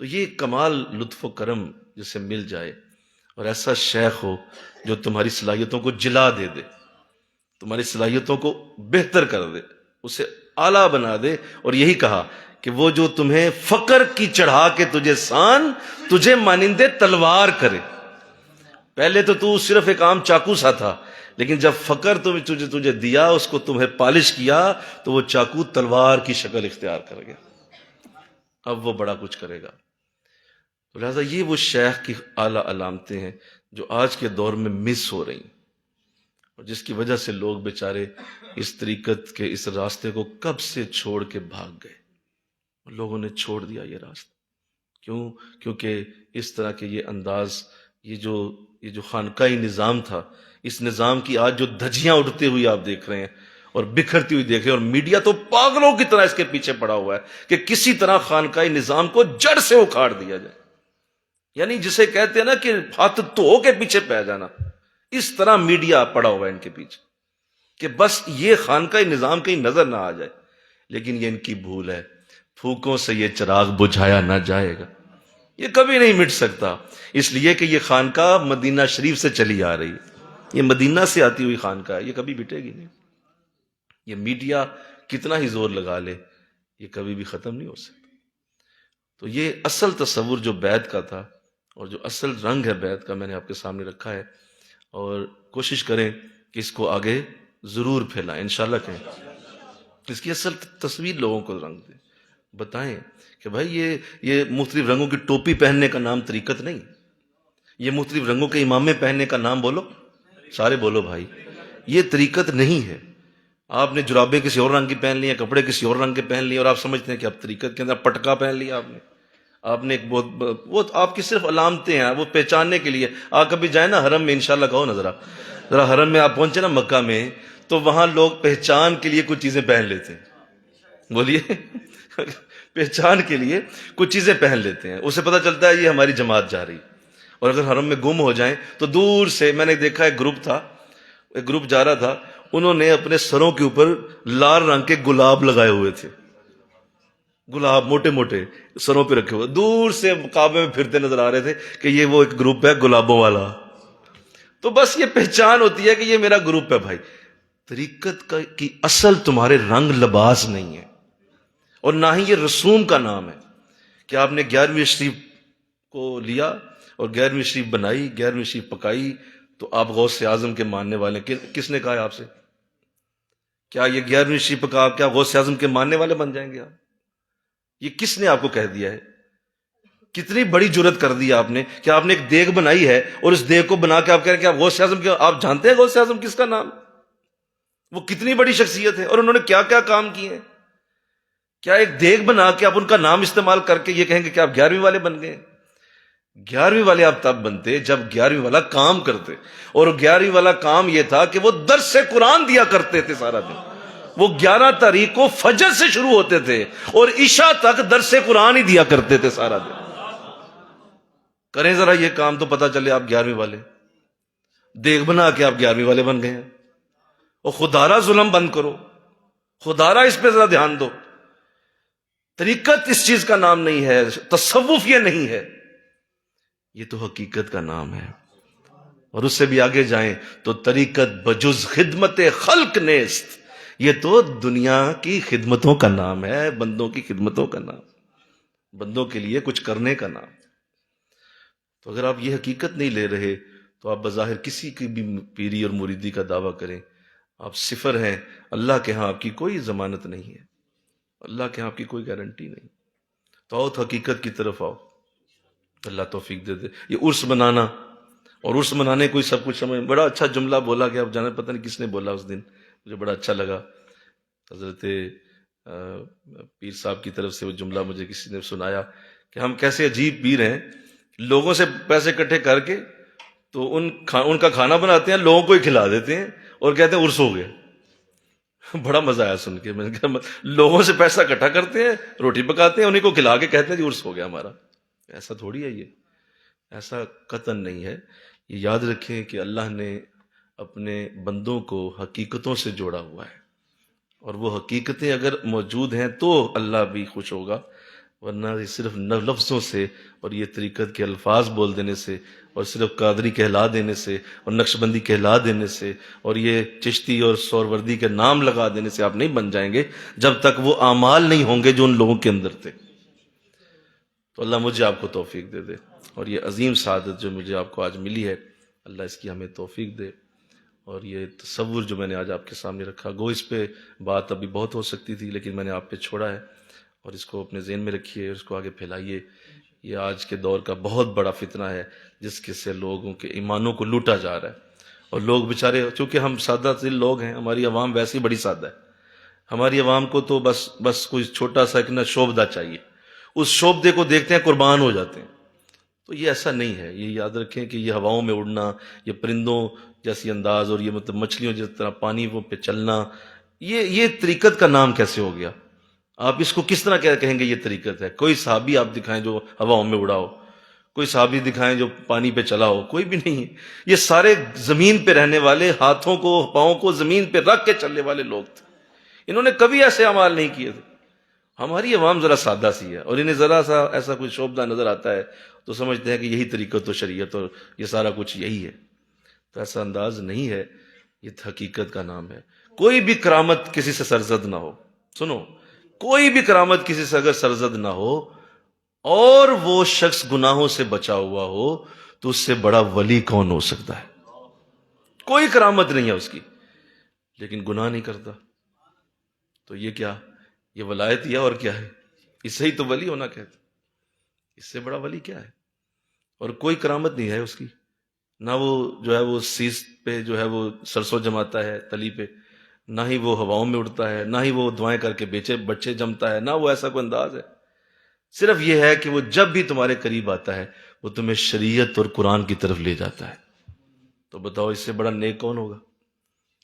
تو یہ کمال لطف و کرم جسے مل جائے، اور ایسا شیخ ہو جو تمہاری صلاحیتوں کو جلا دے دے، تمہاری صلاحیتوں کو بہتر کر دے، اسے اعلیٰ بنا دے، اور یہی کہا کہ وہ جو تمہیں فقر کی چڑھا کے تجھے سان، تجھے مانندے تلوار کرے. پہلے تو صرف ایک عام چاقو سا تھا، لیکن جب فقر تجھے دیا، اس کو تمہیں پالش کیا، تو وہ چاقو تلوار کی شکل اختیار کر گیا. اب وہ بڑا کچھ کرے گا. لہٰذا یہ وہ شیخ کی اعلیٰ علامتیں ہیں جو آج کے دور میں مس ہو رہی ہیں، اور جس کی وجہ سے لوگ بیچارے اس طریقت کے اس راستے کو کب سے چھوڑ کے بھاگ گئے. لوگوں نے چھوڑ دیا یہ راستہ. کیوں؟ کیونکہ اس طرح کے یہ انداز، یہ جو خانقاہی نظام تھا، اس نظام کی آج جو دھجیاں اٹھتے ہوئی آپ دیکھ رہے ہیں اور بکھرتی ہوئی دیکھ رہے ہیں، اور میڈیا تو پاگلوں کی طرح اس کے پیچھے پڑا ہوا ہے کہ کسی طرح خانقاہی نظام کو جڑ سے اکھاڑ دیا جائے. یعنی جسے کہتے ہیں نا کہ ہاتھ دھو کے پیچھے پہ جانا، اس طرح میڈیا پڑا ہوا ہے ان کے پیچھے کہ بس یہ خانقاہی نظام کہیں نظر نہ آ جائے. لیکن یہ ان کی بھول ہے. پھوکوں سے یہ چراغ بجھایا نہ جائے گا، یہ کبھی نہیں مٹ سکتا، اس لیے کہ یہ خانقاہ مدینہ شریف سے چلی آ رہی ہے. یہ مدینہ سے آتی ہوئی خانقاہ ہے، یہ کبھی مٹے گی نہیں. یہ میڈیا کتنا ہی زور لگا لے، یہ کبھی بھی ختم نہیں ہو سکتا. تو یہ اصل تصور جو بیعت کا تھا، اور جو اصل رنگ ہے بیعت کا، میں نے آپ کے سامنے رکھا ہے، اور کوشش کریں کہ اس کو آگے ضرور پھیلائیں. انشاءاللہ کہیں اس کی اصل تصویر لوگوں کو رنگ دیں، بتائیں کہ بھائی یہ مختلف رنگوں کی ٹوپی پہننے کا نام طریقت نہیں. یہ مختلف رنگوں کے امامے پہننے کا نام بولو، سارے بولو بھائی، یہ طریقت نہیں ہے. آپ نے جرابیں کسی اور رنگ کی پہن لی ہیں، کپڑے کسی اور رنگ کے پہن لیے، اور آپ سمجھتے ہیں کہ اب طریقت کے اندر پٹکا پہن لیا آپ نے ایک وہ آپ کی صرف علامتیں ہیں، وہ پہچاننے کے لیے. آپ کبھی جائیں نا حرم میں، انشاءاللہ کہو نا ذرا حرم میں آپ پہنچے نا مکہ میں، تو وہاں لوگ پہچان کے لیے کچھ چیزیں پہن لیتے ہیں. بولیے پہچان کے لیے کچھ چیزیں پہن لیتے ہیں، اسے پتہ چلتا ہے یہ ہماری جماعت جا رہی. اور اگر حرم میں گم ہو جائیں تو دور سے، میں نے دیکھا ایک گروپ جا رہا تھا، انہوں نے اپنے سروں کے اوپر لال رنگ کے گلاب لگائے ہوئے تھے. گلاب موٹے موٹے سروں پہ رکھے ہوئے، دور سے کعبے میں پھرتے نظر آ رہے تھے کہ یہ وہ ایک گروپ ہے گلابوں والا. تو بس یہ پہچان ہوتی ہے کہ یہ میرا گروپ ہے. بھائی طریقت کی اصل تمہارے رنگ لباس نہیں ہے، اور نہ ہی یہ رسوم کا نام ہے کہ آپ نے 11ویں شریف کو لیا اور 11ویں شریف بنائی، 11ویں شریف پکائی تو آپ غوث اعظم کے ماننے والے. کس نے کہا ہے آپ سے؟ کیا یہ 11ویں شریف پکا آپ کیا غوث اعظم کے ماننے والے بن جائیں گے آپ؟ یہ کس نے آپ کو کہہ دیا ہے؟ کتنی بڑی جرت کر دی آپ نے کہ آپ نے ایک دیگ بنائی ہے، اور اس دیگ کو بنا کے آپ کہہ رہے ہیں کہ آپ غوث اعظم کے. آپ جانتے ہیں غوث اعظم کس کا نام؟ وہ کتنی بڑی شخصیت ہے، اور انہوں نے کیا کیا کام کیے ہیں. کیا ایک دیگ بنا کے آپ ان کا نام استعمال کر کے یہ کہیں گے کہ آپ 11ویں والے بن گئے؟ 11ویں والے آپ تب بنتے جب 11ویں والا کام کرتے، اور 11ویں والا کام یہ تھا کہ وہ درس قرآن دیا کرتے تھے سارا دن. وہ 11 تاریخ کو فجر سے شروع ہوتے تھے اور عشاء تک درس قرآن ہی دیا کرتے تھے سارا دن. کریں ذرا یہ کام تو پتہ چلے آپ 11ویں والے. دیگ بنا کے آپ 11ویں والے بن گئے ہیں. اور خدارہ ظلم بند کرو، خدارہ اس پہ ذرا دھیان دو. طریقت اس چیز کا نام نہیں ہے، تصوف یہ نہیں ہے، یہ تو حقیقت کا نام ہے. اور اس سے بھی آگے جائیں تو طریقت بجز خدمت خلق نیست، یہ تو دنیا کی خدمتوں کا نام ہے، بندوں کی خدمتوں کا نام، بندوں کے لیے کچھ کرنے کا نام. تو اگر آپ یہ حقیقت نہیں لے رہے تو آپ بظاہر کسی کی بھی پیری اور مریدی کا دعویٰ کریں، آپ صفر ہیں. اللہ کے ہاں آپ کی کوئی ضمانت نہیں ہے، اللہ کے ہاں آپ کی کوئی گارنٹی نہیں. تو آؤ حقیقت کی طرف آؤ، اللہ توفیق دے دے. یہ عرس منانا، اور عرس منانے کوئی سب کچھ سمجھ. بڑا اچھا جملہ بولا گیا، اب جانے پتہ نہیں کس نے بولا اس دن، مجھے بڑا اچھا لگا. حضرت پیر صاحب کی طرف سے وہ جملہ مجھے کسی نے سنایا کہ ہم کیسے عجیب پیر ہیں، لوگوں سے پیسے اکٹھے کر کے تو ان کا کھانا بناتے ہیں، لوگوں کو ہی کھلا دیتے ہیں اور کہتے ہیں عرس ہو گیا. بڑا مزہ آیا سن کے. میں نے کہا لوگوں سے پیسہ اکٹھا کرتے ہیں، روٹی پکاتے ہیں، انہیں کو کھلا کے کہتے ہیں جی عرس ہو گیا ہمارا. ایسا تھوڑی ہے، یہ ایسا قطعاً نہیں ہے. یہ یاد رکھیں کہ اللہ نے اپنے بندوں کو حقیقتوں سے جوڑا ہوا ہے، اور وہ حقیقتیں اگر موجود ہیں تو اللہ بھی خوش ہوگا، ورنہ یہ صرف لفظوں سے اور یہ طریقت کے الفاظ بول دینے سے اور صرف قادری کہلا دینے سے اور نقشبندی کہلا دینے سے اور یہ چشتی اور سہروردی کے نام لگا دینے سے آپ نہیں بن جائیں گے جب تک وہ اعمال نہیں ہوں گے جو ان لوگوں کے اندر تھے۔ تو اللہ مجھے آپ کو توفیق دے دے، اور یہ عظیم سعادت جو مجھے آپ کو آج ملی ہے، اللہ اس کی ہمیں توفیق دے۔ اور یہ تصور جو میں نے آج آپ کے سامنے رکھا، گو اس پہ بات ابھی بہت ہو سکتی تھی لیکن میں نے آپ پہ چھوڑا ہے، اور اس کو اپنے ذہن میں رکھیے اور اس کو آگے پھیلائیے۔ یہ آج کے دور کا بہت بڑا فتنہ ہے جس کے سے لوگوں کے ایمانوں کو لوٹا جا رہا ہے، اور لوگ بیچارے، چونکہ ہم سادہ دل لوگ ہیں، ہماری عوام ویسی بڑی سادہ ہے، ہماری عوام کو تو بس کوئی چھوٹا سا ایک نہ شوبدہ چاہیے، اس شوبدے کو دیکھتے ہیں قربان ہو جاتے ہیں۔ تو یہ ایسا نہیں ہے، یہ یاد رکھیں کہ یہ ہواؤں میں اڑنا، یہ پرندوں جیسی انداز، اور یہ مطلب مچھلیوں جس طرح پانی پہ چلنا، یہ طریقت کا نام کیسے ہو گیا؟ آپ اس کو کس طرح کہیں گے یہ طریقت ہے؟ کوئی صحابی آپ دکھائیں جو ہواؤں میں اڑا ہو، کوئی صحابی دکھائیں جو پانی پہ چلا ہو، کوئی بھی نہیں ہے۔ یہ سارے زمین پہ رہنے والے، ہاتھوں کو پاؤں کو زمین پہ رکھ کے چلنے والے لوگ تھے، انہوں نے کبھی ایسے اعمال نہیں کیے تھے۔ ہماری عوام ذرا سادہ سی ہے، اور انہیں ذرا سا ایسا کوئی شوبدہ نظر آتا ہے تو سمجھتے ہیں کہ یہی طریقت و شریعت اور یہ سارا کچھ یہی ہے۔ تو ایسا انداز نہیں ہے، یہ حقیقت کا نام ہے۔ کوئی بھی کرامت کسی سے سرزد نہ ہو، سنو، کوئی بھی کرامت کسی سے اگر سرزد نہ ہو اور وہ شخص گناہوں سے بچا ہوا ہو تو اس سے بڑا ولی کون ہو سکتا ہے؟ کوئی کرامت نہیں ہے اس کی، لیکن گناہ نہیں کرتا، تو یہ کیا؟ یہ ولایت ہے اور کیا ہے؟ اس سے ہی تو ولی ہونا کہتے، اس سے بڑا ولی کیا ہے؟ اور کوئی کرامت نہیں ہے اس کی، نہ وہ جو ہے وہ سیس پہ جو ہے وہ سرسوں جماتا ہے تلی پہ، نہ ہی وہ ہواؤں میں اڑتا ہے، نہ ہی وہ دعائیں کر کے بچے جمتا ہے، نہ وہ ایسا کوئی انداز ہے۔ صرف یہ ہے کہ وہ جب بھی تمہارے قریب آتا ہے وہ تمہیں شریعت اور قرآن کی طرف لے جاتا ہے۔ تو بتاؤ اس سے بڑا نیک کون ہوگا؟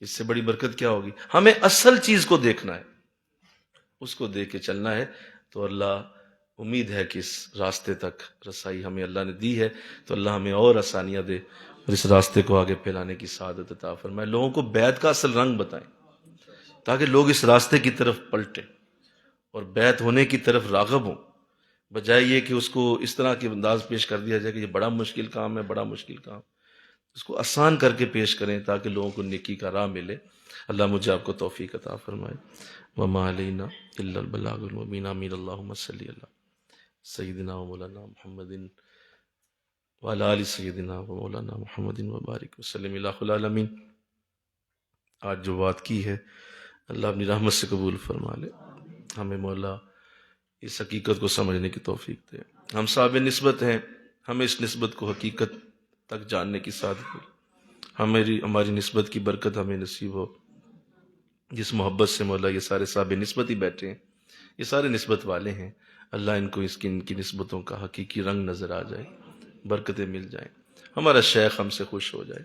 اس سے بڑی برکت کیا ہوگی؟ ہمیں اصل چیز کو دیکھنا ہے، اس کو دیکھ کے چلنا ہے۔ تو اللہ، امید ہے کہ اس راستے تک رسائی ہمیں اللہ نے دی ہے، تو اللہ ہمیں اور آسانیاں دے اور اس راستے کو آگے پھیلانے کی سعادت عطا فرمائے۔ لوگوں کو بیعت کا اصل رنگ بتائیں تاکہ لوگ اس راستے کی طرف پلٹیں اور بیعت ہونے کی طرف راغب ہوں، بجائے یہ کہ اس کو اس طرح کے انداز پیش کر دیا جائے کہ یہ بڑا مشکل کام ہے، بڑا مشکل کام۔ اس کو آسان کر کے پیش کریں تاکہ لوگوں کو نیکی کا راہ ملے۔ اللہ مجھے آپ کو توفیق عطا فرمائے۔ وما علینا الا البلاغ المبین۔ آمین۔ اللہم صلی اللہ سیدنا و مولانا محمد وعلی آل سیدنا و مولانا محمد وبارک وسلم الہ العالمین۔ آج جو بات کی ہے اللہ اپنی رحمت سے قبول فرما لے، ہمیں مولا اس حقیقت کو سمجھنے کی توفیق دے۔ ہم صاحب نسبت ہیں، ہمیں اس نسبت کو حقیقت تک جاننے کی سعادت دے۔ ہماری نسبت کی برکت ہمیں نصیب ہو۔ جس محبت سے مولا یہ سارے صاحب نسبت ہی بیٹھے ہیں، یہ سارے نسبت والے ہیں، اللہ ان کو ان کی نسبتوں کا حقیقی رنگ نظر آ جائے، برکتیں مل جائیں، ہمارا شیخ ہم سے خوش ہو جائے۔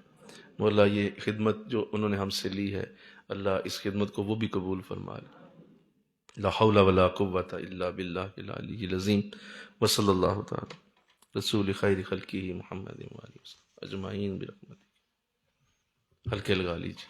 مولا یہ خدمت جو انہوں نے ہم سے لی ہے، اللہ اس خدمت کو وہ بھی قبول فرما لے۔ لا حول ولا قوة الا باللہ العلی العظیم۔ وصلی اللہ تعالی رسول خیر خلقہ محمد وآلہ وسلم اجمعین برحمتہ۔ ہلکے لگا لیجیے۔